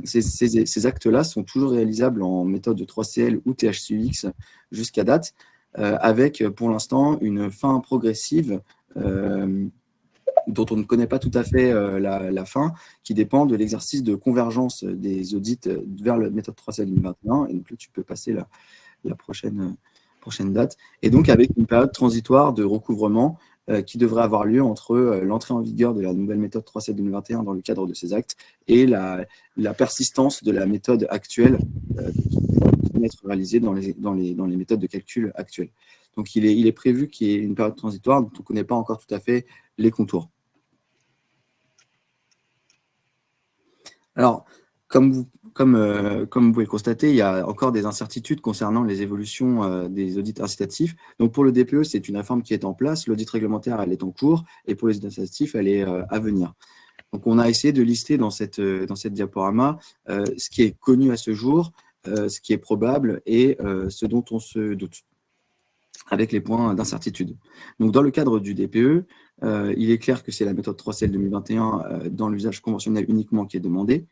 Ces actes-là sont toujours réalisables en méthode de 3CL ou THCUX jusqu'à date, avec pour l'instant une fin progressive dont on ne connaît pas tout à fait la fin, qui dépend de l'exercice de convergence des audits vers la méthode 3CL 2021. Et donc là, tu peux passer la prochaine date. Et donc avec une période transitoire de recouvrement qui devrait avoir lieu entre l'entrée en vigueur de la nouvelle méthode 3CL 2021 dans le cadre de ces actes et la persistance de la méthode actuelle qui va être réalisée dans les méthodes de calcul actuelles. Donc il est prévu qu'il y ait une période transitoire dont on ne connaît pas encore tout à fait les contours. Alors, comme vous pouvez le constater, il y a encore des incertitudes concernant les évolutions des audits incitatifs. Donc, pour le DPE, c'est une réforme qui est en place. L'audit réglementaire, elle est en cours. Et pour les audits incitatifs, elle est à venir. Donc, on a essayé de lister dans cette diaporama ce qui est connu à ce jour, ce qui est probable et ce dont on se doute, avec les points d'incertitude. Donc, dans le cadre du DPE, il est clair que c'est la méthode 3CL 2021 dans l'usage conventionnel uniquement qui est demandé.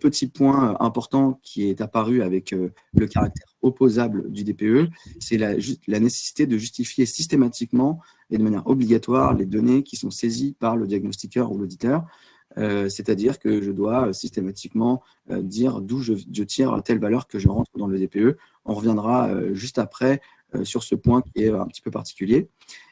Petit point important qui est apparu avec le caractère opposable du DPE, c'est la nécessité de justifier systématiquement et de manière obligatoire les données qui sont saisies par le diagnostiqueur ou l'auditeur. C'est-à-dire que je dois systématiquement dire d'où je tire telle valeur que je rentre dans le DPE. On reviendra juste après sur ce point qui est un petit peu particulier.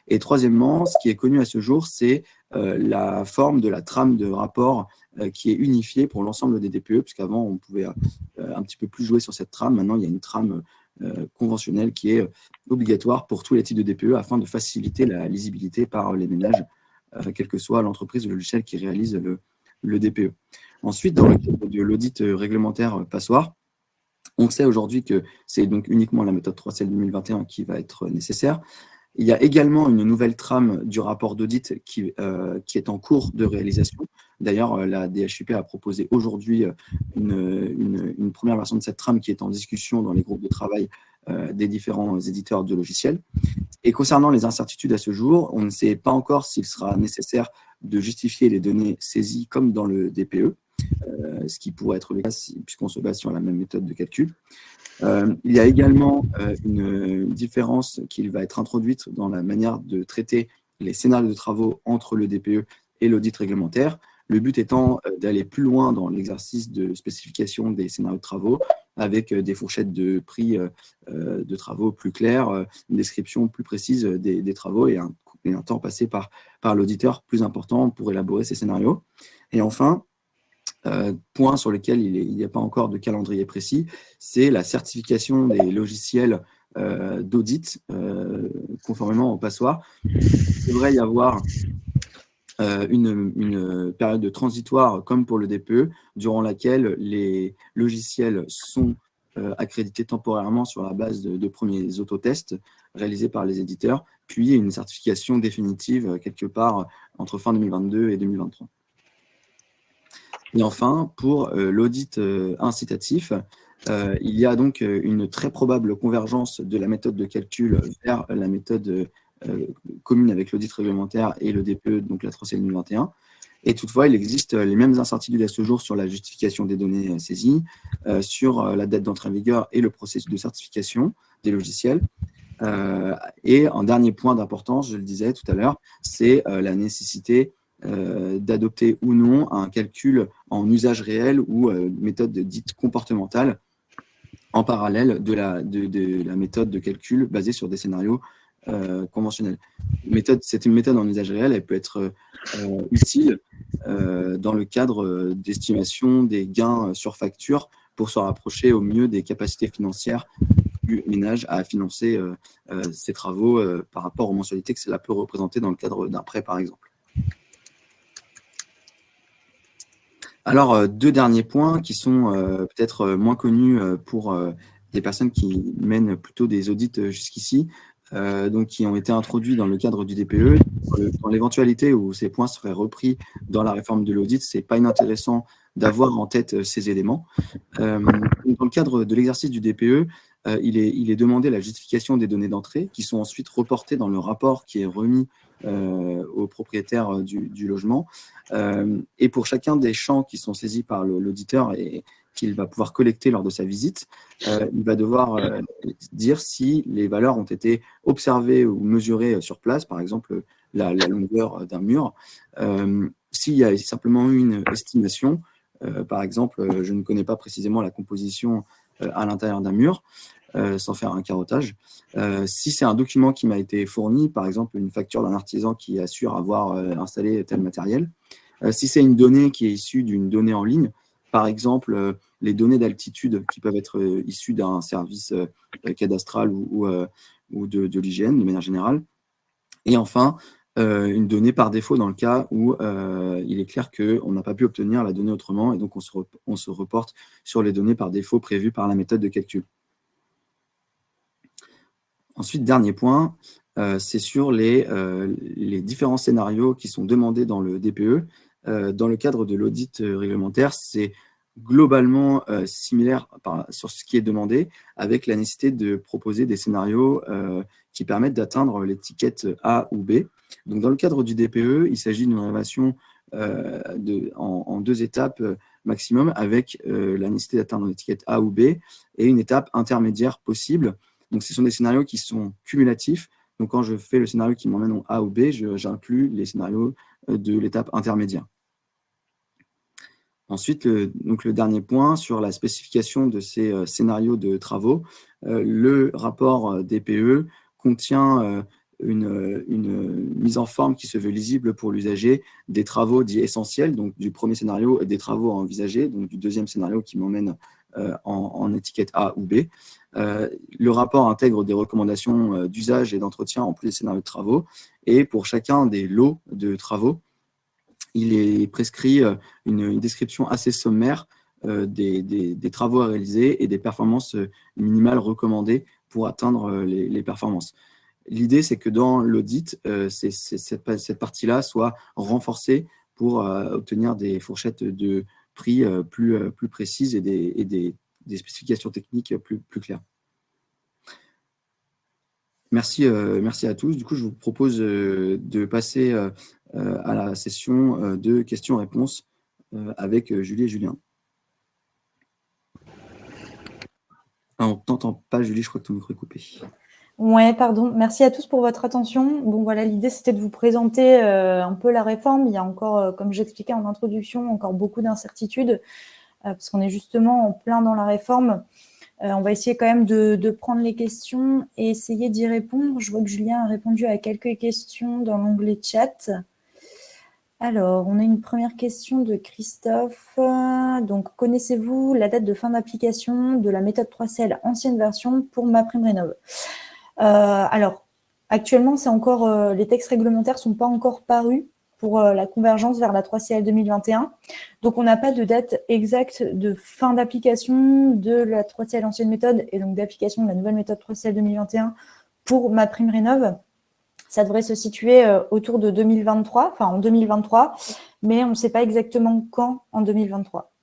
Et troisièmement, ce qui est connu à ce jour, c'est la forme de la trame de rapport qui est unifiée pour l'ensemble des DPE, puisqu'avant, on pouvait un petit peu plus jouer sur cette trame. Maintenant, il y a une trame conventionnelle qui est obligatoire pour tous les types de DPE afin de faciliter la lisibilité par les ménages, quelle que soit l'entreprise ou le logiciel qui réalise le DPE. Ensuite, dans le cadre de l'audit réglementaire passoire, on sait aujourd'hui que c'est donc uniquement la méthode 3CL 2021 qui va être nécessaire. Il y a également une nouvelle trame du rapport d'audit qui est en cours de réalisation. D'ailleurs, la DHUP a proposé aujourd'hui une première version de cette trame qui est en discussion dans les groupes de travail des différents éditeurs de logiciels. Et concernant les incertitudes à ce jour, on ne sait pas encore s'il sera nécessaire de justifier les données saisies comme dans le DPE. ce qui pourrait être le cas puisqu'on se base sur la même méthode de calcul. Il y a également une différence qui va être introduite dans la manière de traiter les scénarios de travaux entre le DPE et l'audit réglementaire. Le but étant d'aller plus loin dans l'exercice de spécification des scénarios de travaux avec des fourchettes de prix de travaux plus claires, une description plus précise des travaux et un temps passé par l'auditeur plus important pour élaborer ces scénarios. Et enfin, point sur lequel il n'y a pas encore de calendrier précis, c'est la certification des logiciels d'audit conformément au passoire. Il devrait y avoir une période de transitoire comme pour le DPE, durant laquelle les logiciels sont accrédités temporairement sur la base de premiers autotests réalisés par les éditeurs, puis une certification définitive quelque part entre fin 2022 et 2023. Et enfin, pour l'audit incitatif, il y a donc une très probable convergence de la méthode de calcul vers la méthode commune avec l'audit réglementaire et le DPE, donc la 3CL 2021. Et toutefois, il existe les mêmes incertitudes à ce jour sur la justification des données saisies, sur la date d'entrée en vigueur et le processus de certification des logiciels. Et un dernier point d'importance, je le disais tout à l'heure, c'est la nécessité d'adopter ou non un calcul en usage réel ou méthode dite comportementale en parallèle de la méthode de calcul basée sur des scénarios conventionnels. C'est une méthode en usage réel, elle peut être utile dans le cadre d'estimation des gains sur facture pour se rapprocher au mieux des capacités financières du ménage à financer ses travaux par rapport aux mensualités que cela peut représenter dans le cadre d'un prêt, par exemple. Alors, deux derniers points qui sont peut-être moins connus pour des personnes qui mènent plutôt des audits jusqu'ici, donc qui ont été introduits dans le cadre du DPE. Dans l'éventualité où ces points seraient repris dans la réforme de l'audit, ce n'est pas inintéressant d'avoir en tête ces éléments. Dans le cadre de l'exercice du DPE, il est demandé la justification des données d'entrée qui sont ensuite reportées dans le rapport qui est remis au propriétaire du logement. Et pour chacun des champs qui sont saisis par l'auditeur et qu'il va pouvoir collecter lors de sa visite, il va devoir dire si les valeurs ont été observées ou mesurées sur place, par exemple la longueur d'un mur. S'il y a simplement eu une estimation, par exemple, je ne connais pas précisément la composition à l'intérieur d'un mur, sans faire un carottage. Si c'est un document qui m'a été fourni, par exemple une facture d'un artisan qui assure avoir installé tel matériel, si c'est une donnée qui est issue d'une donnée en ligne, par exemple les données d'altitude qui peuvent être issues d'un service cadastral ou de l'hygiène de manière générale, et enfin une donnée par défaut dans le cas où il est clair qu'on n'a pas pu obtenir la donnée autrement et donc on se reporte sur les données par défaut prévues par la méthode de calcul. Ensuite, dernier point, c'est sur les différents scénarios qui sont demandés dans le DPE. Dans le cadre de l'audit réglementaire, c'est globalement similaire sur ce qui est demandé, avec la nécessité de proposer des scénarios qui permettent d'atteindre l'étiquette A ou B. Donc, dans le cadre du DPE, il s'agit d'une rénovation en deux étapes maximum, avec la nécessité d'atteindre l'étiquette A ou B et une étape intermédiaire possible. Donc, ce sont des scénarios qui sont cumulatifs. Donc, quand je fais le scénario qui m'emmène en A ou B, j'inclus les scénarios de l'étape intermédiaire. Ensuite, le dernier point sur la spécification de ces scénarios de travaux. Le rapport DPE contient une mise en forme qui se veut lisible pour l'usager des travaux dits essentiels, donc du premier scénario, et des travaux envisagés, donc du deuxième scénario qui m'emmène en étiquette A ou B. Le rapport intègre des recommandations d'usage et d'entretien en plus des scénarios de travaux. Et pour chacun des lots de travaux, il est prescrit une description assez sommaire des travaux à réaliser et des performances minimales recommandées pour atteindre les performances. L'idée, c'est que dans l'audit, cette partie-là soit renforcée pour obtenir des fourchettes de prix plus précises et des spécifications techniques plus claires. Merci à tous. Du coup, je vous propose de passer à la session de questions-réponses avec Julie et Julien. Ah, on ne t'entend pas, Julie, je crois que ton micro est coupé. Ouais, pardon. Merci à tous pour votre attention. Bon, voilà, l'idée, c'était de vous présenter un peu la réforme. Il y a encore, comme j'expliquais en introduction, encore beaucoup d'incertitudes, parce qu'on est justement en plein dans la réforme. On va essayer quand même de prendre les questions et essayer d'y répondre. Je vois que Julien a répondu à quelques questions dans l'onglet chat. Alors, on a une première question de Christophe. Donc, connaissez-vous la date de fin d'application de la méthode 3CL ancienne version pour MaPrimeRénov'? Alors, actuellement, c'est encore les textes réglementaires ne sont pas encore parus pour la convergence vers la 3CL 2021. Donc, on n'a pas de date exacte de fin d'application de la 3CL ancienne méthode et donc d'application de la nouvelle méthode 3CL 2021 pour MaPrimeRénov'. Ça devrait se situer autour de 2023, enfin en 2023, mais on ne sait pas exactement quand en 2023.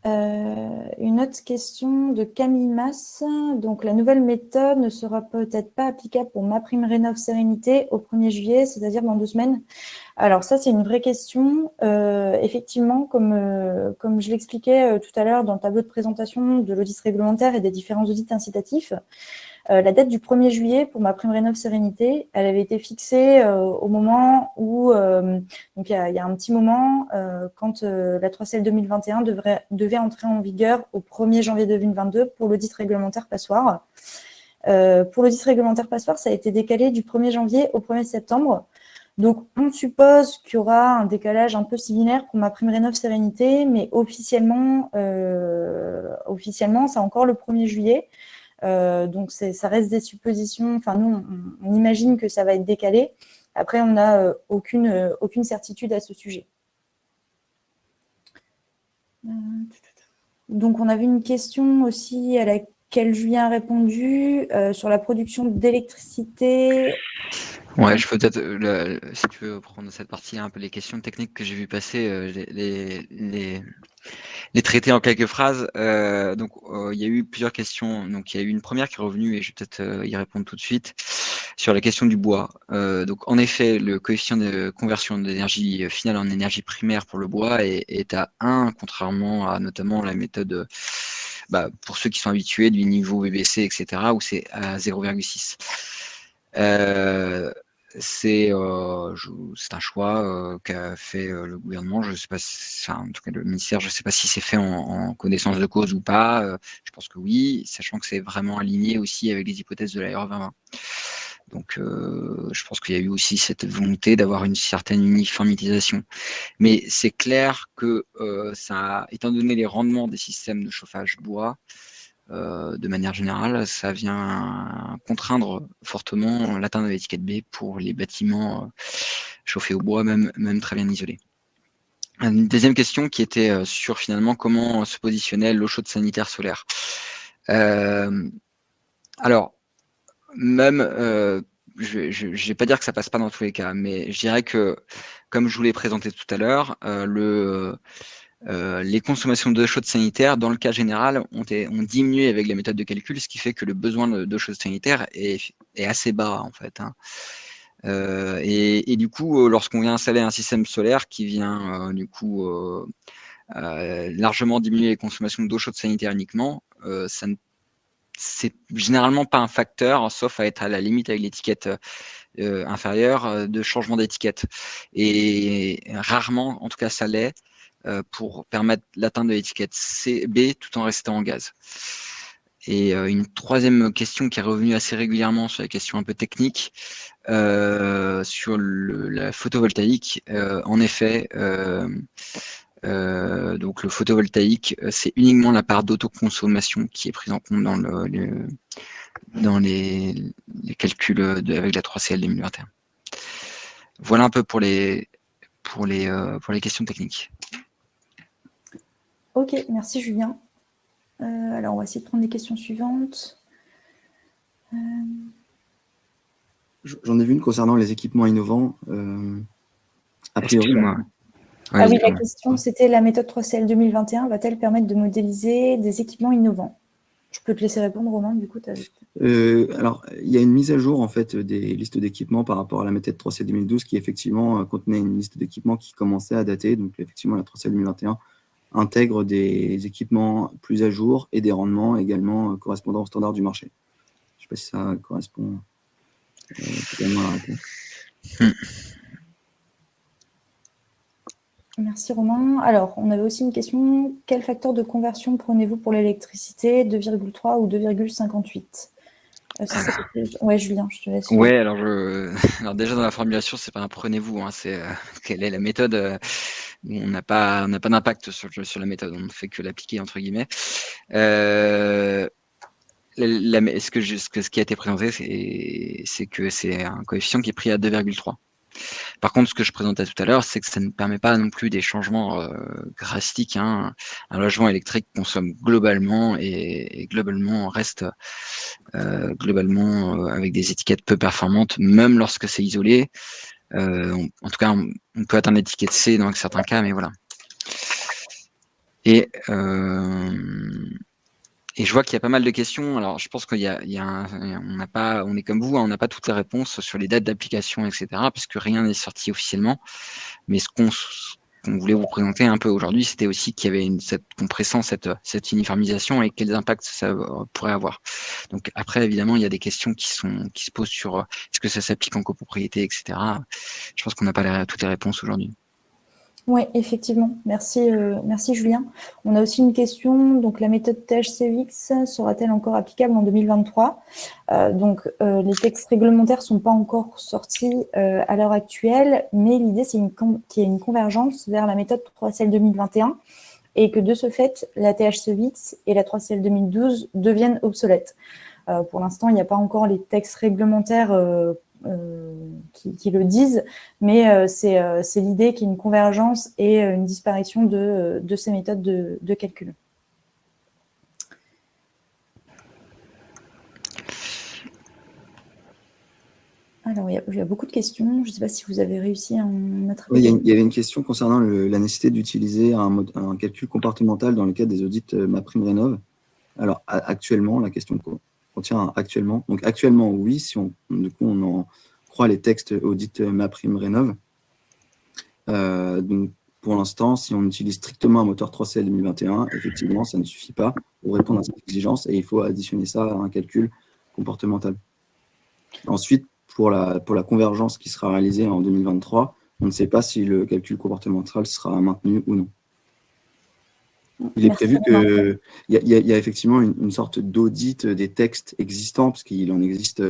Une autre question de Camille Masse. Donc, la nouvelle méthode ne sera peut-être pas applicable pour MaPrimeRénov' Sérénité au 1er juillet, c'est-à-dire dans 2 semaines. Alors, ça, c'est une vraie question. Effectivement, comme je l'expliquais tout à l'heure dans le tableau de présentation de l'audit réglementaire et des différents audits incitatifs, la date du 1er juillet pour MaPrimeRénov' Sérénité, elle avait été fixée au moment où, donc il y a un petit moment, quand la 3CL 2021 devait entrer en vigueur au 1er janvier 2022 pour l'audit réglementaire passoire. Pour l'audit réglementaire passoire, ça a été décalé du 1er janvier au 1er septembre. Donc, on suppose qu'il y aura un décalage un peu similaire pour MaPrimeRénov' Sérénité, mais officiellement, c'est encore le 1er juillet. Donc, ça reste des suppositions. Enfin, nous, on imagine que ça va être décalé. Après, on n'a aucune certitude à ce sujet. Donc, on avait une question aussi à laquelle Julien a répondu sur la production d'électricité. Ouais, je peux peut-être, si tu veux prendre cette partie, un peu les questions techniques que j'ai vu passer, les traiter en quelques phrases. Donc, il y a eu plusieurs questions. Donc, il y a eu une première qui est revenue et je vais peut-être y répondre tout de suite sur la question du bois. Donc, en effet, le coefficient de conversion d'énergie finale en énergie primaire pour le bois est à 1, contrairement à notamment la méthode, pour ceux qui sont habitués du niveau BBC, etc., où c'est à 0,6. C'est un choix qu'a fait le gouvernement. Je sais pas si, en tout cas le ministère, je ne sais pas si c'est fait en connaissance de cause ou pas. Je pense que oui, sachant que c'est vraiment aligné aussi avec les hypothèses de la RE 2020. Donc, je pense qu'il y a eu aussi cette volonté d'avoir une certaine uniformisation. Mais c'est clair que ça, étant donné les rendements des systèmes de chauffage bois, de manière générale, ça vient contraindre fortement l'atteinte de l'étiquette B pour les bâtiments chauffés au bois, même très bien isolés. Une deuxième question qui était sur finalement comment se positionnait l'eau chaude sanitaire solaire. Alors, même, je ne vais pas dire que ça passe pas dans tous les cas, mais je dirais que, comme je vous l'ai présenté tout à l'heure, les consommations d'eau chaude sanitaire, dans le cas général, ont diminué avec la méthode de calcul, ce qui fait que le besoin d'eau chaude sanitaire est assez bas, en fait. Et du coup, lorsqu'on vient installer un système solaire qui vient, largement diminuer les consommations d'eau chaude sanitaire uniquement, c'est généralement pas un facteur, sauf à être à la limite avec l'étiquette inférieure de changement d'étiquette. Et rarement, en tout cas, ça l'est, pour permettre l'atteinte de l'étiquette B tout en restant en gaz. Et une troisième question qui est revenue assez régulièrement sur la question un peu technique, sur la photovoltaïque. En effet, donc le photovoltaïque, c'est uniquement la part d'autoconsommation qui est prise en compte dans les calculs avec la 3CL 2021. Voilà un peu pour les questions techniques. Ok, merci Julien. Alors, on va essayer de prendre les questions suivantes. J'en ai vu une concernant les équipements innovants. A priori, excuse-moi. Ah oui, la question, c'était la méthode 3CL 2021 va-t-elle permettre de modéliser des équipements innovants? Je peux te laisser répondre, Romain, du coup. Alors, il y a une mise à jour en fait des listes d'équipements par rapport à la méthode 3CL 2012 qui effectivement contenait une liste d'équipements qui commençait à dater. Donc, effectivement, la 3CL 2021 intègre des équipements plus à jour et des rendements également correspondant aux standards du marché. Je ne sais pas si ça correspond totalement à la réponse. Merci Romain. Alors, on avait aussi une question. Quel facteur de conversion prenez-vous pour l'électricité, 2,3 ou 2,58 ? Ouais, Julien, je te laisse. Ouais, alors déjà dans la formulation, c'est pas un prenez-vous, hein, c'est quelle est la méthode. On n'a pas d'impact sur la méthode, on ne fait que l'appliquer entre guillemets. Ce qui a été présenté, c'est que c'est un coefficient qui est pris à 2,3. Par contre, ce que je présentais tout à l'heure, c'est que ça ne permet pas non plus des changements drastiques, hein. Un logement électrique consomme globalement et globalement reste avec des étiquettes peu performantes, même lorsque c'est isolé. En tout cas, on peut atteindre l'étiquette C dans certains cas, mais voilà. Et je vois qu'il y a pas mal de questions. Alors, je pense qu'on est comme vous, hein, on n'a pas toutes les réponses sur les dates d'application, etc., parce que rien n'est sorti officiellement. Mais ce qu'on voulait vous présenter un peu aujourd'hui, c'était aussi qu'il y avait cette uniformisation et quels impacts ça pourrait avoir. Donc après, évidemment, il y a des questions qui se posent sur est-ce que ça s'applique en copropriété, etc. Je pense qu'on n'a pas toutes les réponses aujourd'hui. Oui, effectivement. Merci Julien. On a aussi une question. Donc, la méthode THCX sera-t-elle encore applicable en 2023 ? Les textes réglementaires ne sont pas encore sortis à l'heure actuelle, mais l'idée, c'est qu'il y ait une convergence vers la méthode 3CL 2021 et que de ce fait, la THCX et la 3CL 2012 deviennent obsolètes. Pour l'instant, il n'y a pas encore les textes réglementaires qui le disent, mais c'est l'idée qu'il y ait une convergence et une disparition de ces méthodes de calcul. Alors, il y a beaucoup de questions. Je ne sais pas si vous avez réussi à en mettre. Oui, il y avait une question concernant la nécessité d'utiliser un calcul comportemental dans le cadre des audits MaPrimeRénov'. Alors, actuellement, la question contient actuellement. Donc, actuellement, oui, si on en croit les textes audits MaPrimeRénov'. Donc, pour l'instant, si on utilise strictement un moteur 3CL 2021, effectivement, ça ne suffit pas pour répondre à cette exigence et il faut additionner ça à un calcul comportemental. Ensuite, pour la convergence qui sera réalisée en 2023, on ne sait pas si le calcul comportemental sera maintenu ou non. Il est prévu qu'il y a effectivement une sorte d'audit des textes existants, parce qu'il en existe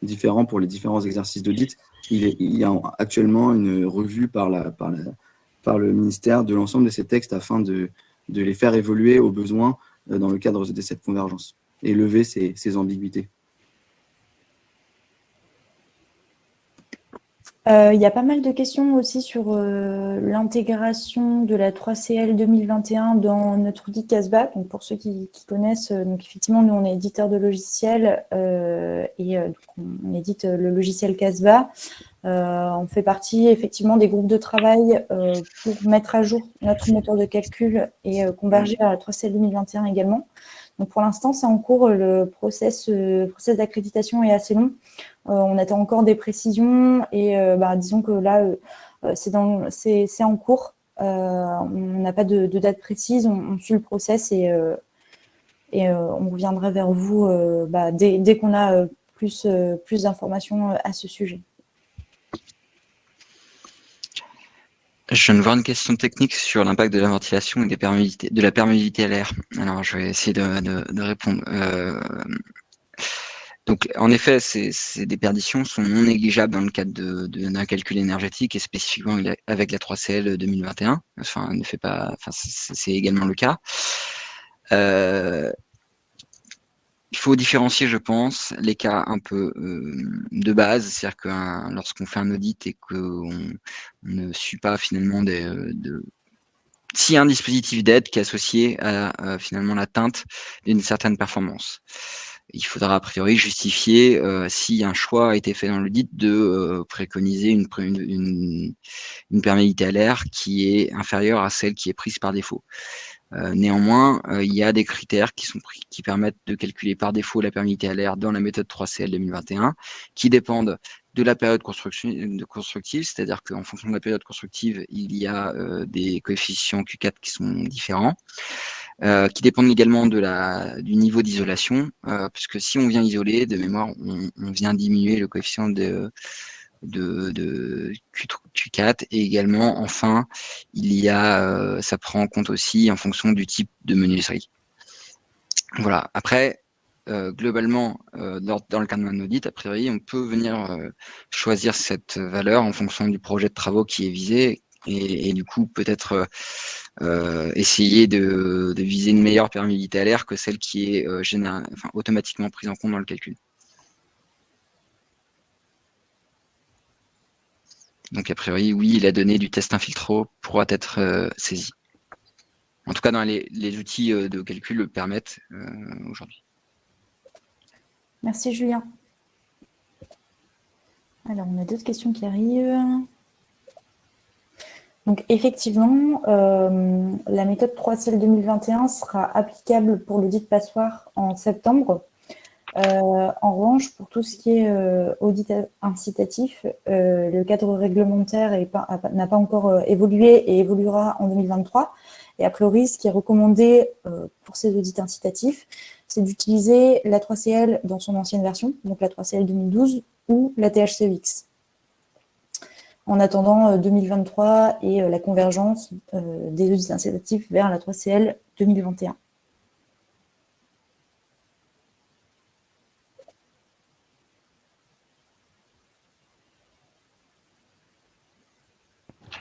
différents pour les différents exercices d'audit. Il y a actuellement une revue par le ministère de l'ensemble de ces textes afin de les faire évoluer aux besoins dans le cadre de cette convergence et lever ces ambiguïtés. Il y a pas mal de questions aussi sur l'intégration de la 3CL 2021 dans notre outil Casbah. Donc pour ceux qui connaissent, donc effectivement, nous, on est éditeur de logiciels donc on édite le logiciel Casbah. On fait partie effectivement des groupes de travail pour mettre à jour notre moteur de calcul et converger à la 3CL 2021 également. Donc pour l'instant, c'est en cours. Le process d'accréditation est assez long. On attend encore des précisions et disons que là, c'est en cours. On n'a pas de date précise. On suit le process et on reviendra vers vous dès qu'on a plus d'informations à ce sujet. Je viens de voir une question technique sur l'impact de la ventilation et de la perméabilité à l'air. Alors, je vais essayer de répondre. Donc, en effet, ces déperditions sont non négligeables dans le cadre d'un calcul énergétique et spécifiquement avec la 3CL 2021. Enfin, c'est également le cas. Il faut différencier, je pense, les cas un peu de base, c'est-à-dire que lorsqu'on fait un audit et qu'on ne suit pas finalement s'il y a un dispositif d'aide qui est associé à finalement l'atteinte d'une certaine performance. il faudra a priori justifier si un choix a été fait dans l'audit de préconiser une perméabilité à l'air qui est inférieure à celle qui est prise par défaut. Néanmoins, il y a des critères qui permettent de calculer par défaut la perméabilité à l'air dans la méthode 3CL 2021, qui dépendent de la période constructive, c'est-à-dire qu'en fonction de la période constructive, il y a des coefficients Q4 qui sont différents, qui dépendent également du niveau d'isolation, puisque si on vient isoler, de mémoire, on vient diminuer le coefficient de Q4, et également, enfin, il y a, ça prend en compte aussi en fonction du type de menuiserie. Voilà. Après, globalement, dans le cadre d'un audit, a priori, on peut venir choisir cette valeur en fonction du projet de travaux qui est visé, et du coup, peut-être essayer de viser une meilleure perméabilité à l'air que celle qui est automatiquement prise en compte dans le calcul. Donc, a priori, oui, la donnée du test infiltro pourra être saisie. En tout cas, les outils de calcul le permettent aujourd'hui. Merci Julien. Alors, on a d'autres questions qui arrivent. Donc, effectivement, la méthode 3CL 2021 sera applicable pour l'audit passoire en septembre. En revanche, pour tout ce qui est audit incitatif, le cadre réglementaire n'a pas encore évolué et évoluera en 2023. Et a priori, ce qui est recommandé pour ces audits incitatifs, c'est d'utiliser la 3CL dans son ancienne version, donc la 3CL 2012 ou la THCEX. En attendant 2023 et la convergence des audits incitatifs vers la 3CL 2021.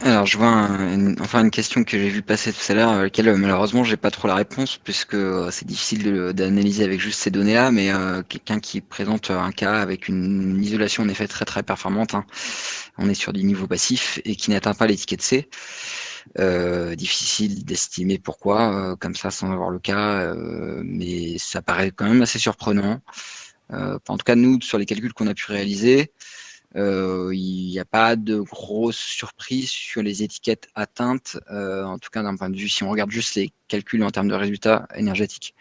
Alors, je vois une question que j'ai vu passer tout à l'heure, à laquelle malheureusement j'ai pas trop la réponse, puisque c'est difficile d'analyser avec juste ces données-là, mais quelqu'un qui présente un cas avec une isolation en effet très très performante, hein. On est sur du niveau passif et qui n'atteint pas l'étiquette C. Difficile d'estimer pourquoi, comme ça sans avoir le cas, mais ça paraît quand même assez surprenant. En tout cas, nous, sur les calculs qu'on a pu réaliser, il n'y a pas de grosse surprise sur les étiquettes atteintes, en tout cas d'un point de vue, si on regarde juste les calculs en termes de résultats énergétiques.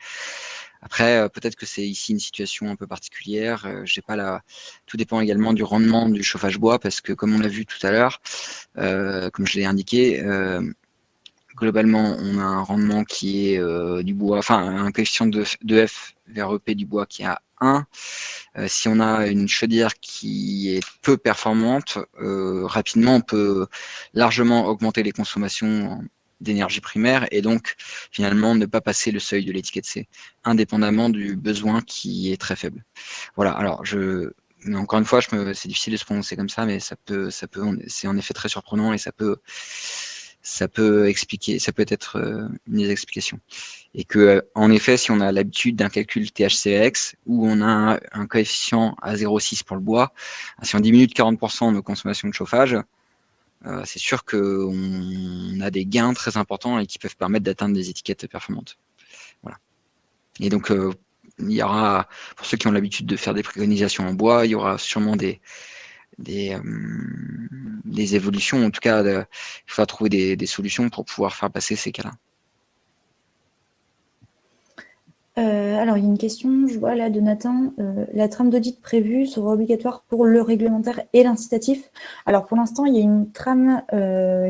Après, peut-être que c'est ici une situation un peu particulière. J'ai pas tout dépend également du rendement du chauffage bois, parce que comme on l'a vu tout à l'heure, comme je l'ai indiqué, globalement, on a un rendement qui est du bois, enfin un coefficient de F vers EP du bois qui est à 1. Si on a une chaudière qui est peu performante, rapidement, on peut largement augmenter les consommations d'énergie primaire et donc finalement ne pas passer le seuil de l'étiquette C, indépendamment du besoin qui est très faible. Voilà, alors mais encore une fois, c'est difficile de se prononcer comme ça, mais c'est en effet très surprenant et ça peut expliquer, ça peut être une des explications. Et que, en effet, si on a l'habitude d'un calcul THCX où on a un coefficient à 0,6 pour le bois, si on diminue de 40% nos consommations de chauffage, c'est sûr qu'on a des gains très importants et qui peuvent permettre d'atteindre des étiquettes performantes. Voilà. Et donc, il y aura, pour ceux qui ont l'habitude de faire des préconisations en bois, il y aura sûrement des évolutions. En tout cas, il faudra trouver des solutions pour pouvoir faire passer ces cas-là. Alors, il y a une question, je vois là, de Nathan. La trame d'audit prévue sera obligatoire pour le réglementaire et l'incitatif. Alors, pour l'instant, il y a une trame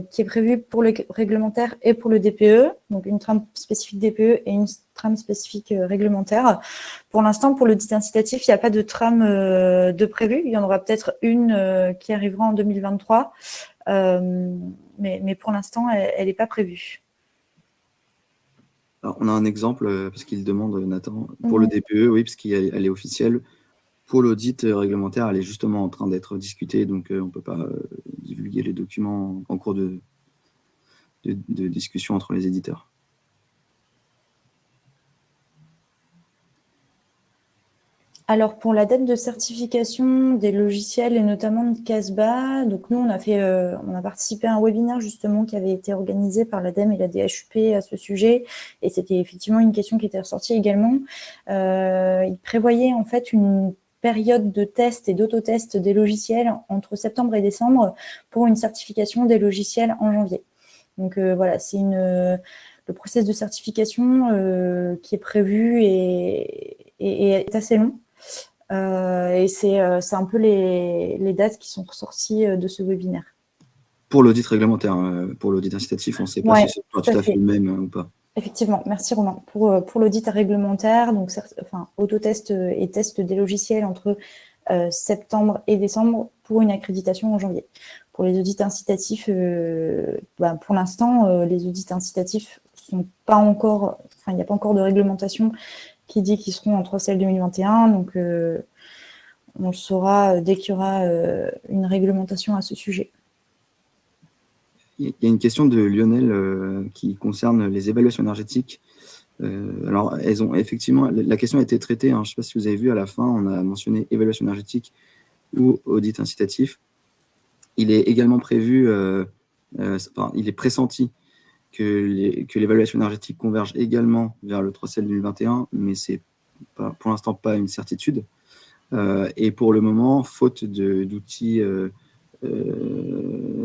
qui est prévue pour le réglementaire et pour le DPE, donc une trame spécifique DPE et une trame spécifique réglementaire. Pour l'instant, pour l'audit incitatif, il n'y a pas de trame de prévue. Il y en aura peut-être une qui arrivera en 2023, mais pour l'instant, elle n'est pas prévue. Alors, on a un exemple, parce qu'il demande, Nathan, pour le DPE, oui, parce qu'elle est officielle. Pour l'audit réglementaire, elle est justement en train d'être discutée, donc on ne peut pas divulguer les documents en cours de discussion entre les éditeurs. Alors, pour la date de certification des logiciels et notamment de Casbah, donc nous, on a participé à un webinaire justement qui avait été organisé par l'ADEME et la DHUP à ce sujet, et c'était effectivement une question qui était ressortie également. Il prévoyait en fait une période de test et d'autotest des logiciels entre septembre et décembre pour une certification des logiciels en janvier. Donc voilà, c'est le process de certification qui est prévu et est assez long. Et c'est un peu les dates qui sont ressorties de ce webinaire. Pour l'audit réglementaire, pour l'audit incitatif, on ne sait pas si c'est tout à fait le même ou pas. Effectivement, merci Romain. Pour l'audit réglementaire, donc autotest et test des logiciels entre septembre et décembre pour une accréditation en janvier. Pour les audits incitatifs, pour l'instant, les audits incitatifs sont pas encore, il n'y a pas encore de réglementation qui dit qu'ils seront en 3CL 2021, donc on le saura dès qu'il y aura une réglementation à ce sujet. Il y a une question de Lionel qui concerne les évaluations énergétiques. Alors, elles ont effectivement, la question a été traitée, hein, je ne sais pas si vous avez vu à la fin, on a mentionné évaluation énergétique ou audit incitatif. Il est également prévu, il est pressenti que l'évaluation énergétique converge également vers le 3CL 2021, mais ce n'est pour l'instant pas une certitude. Et pour le moment, faute d'outils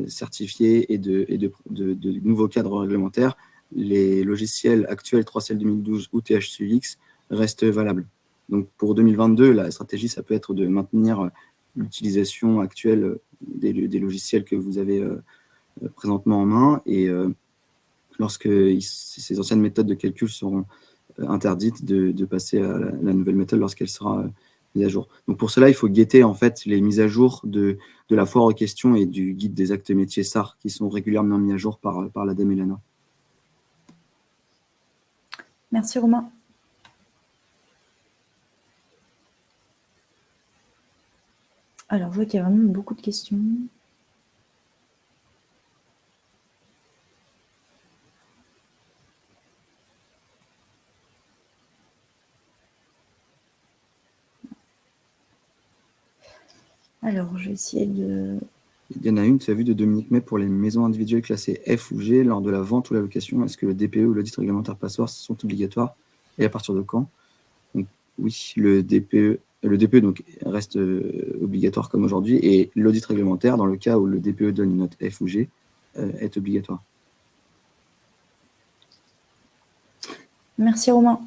certifiés et de nouveaux cadres réglementaires, les logiciels actuels 3CL 2012 ou THCUX restent valables. Donc pour 2022, la stratégie, ça peut être de maintenir l'utilisation actuelle des logiciels que vous avez présentement en main, et lorsque ces anciennes méthodes de calcul seront interdites, de passer à la nouvelle méthode lorsqu'elle sera mise à jour. Donc pour cela, il faut guetter en fait les mises à jour de la foire aux questions et du guide des actes métiers SAR qui sont régulièrement mis à jour par l'ADEME et l'ANA. Merci Romain. Alors, je vois qu'il y a vraiment beaucoup de questions. Alors, je vais essayer de... Il y en a une, tu as vu, de Dominique May pour les maisons individuelles classées F ou G lors de la vente ou la location. Est-ce que le DPE ou l'audit réglementaire passoire sont obligatoires et à partir de quand? Donc, oui, le DPE donc, reste obligatoire comme aujourd'hui, et l'audit réglementaire, dans le cas où le DPE donne une note F ou G, est obligatoire. Merci Romain.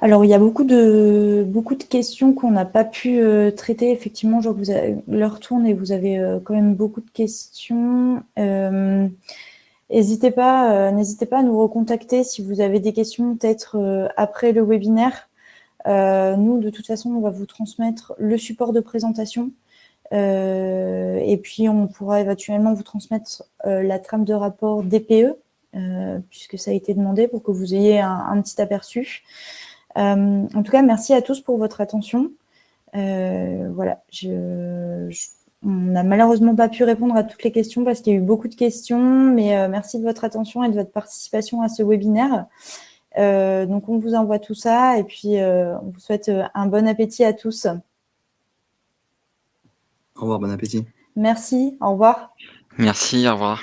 Alors, il y a beaucoup de questions qu'on n'a pas pu traiter. Effectivement, je vois que l'heure tourne et vous avez quand même beaucoup de questions. N'hésitez pas à nous recontacter si vous avez des questions, peut-être après le webinaire. Nous, de toute façon, on va vous transmettre le support de présentation. Et puis, on pourra éventuellement vous transmettre la trame de rapport DPE, puisque ça a été demandé pour que vous ayez un petit aperçu. En tout cas, merci à tous pour votre attention. Voilà, on n'a malheureusement pas pu répondre à toutes les questions parce qu'il y a eu beaucoup de questions, mais merci de votre attention et de votre participation à ce webinaire. Donc, on vous envoie tout ça et puis on vous souhaite un bon appétit à tous. Au revoir, bon appétit. Merci, au revoir. Merci, au revoir.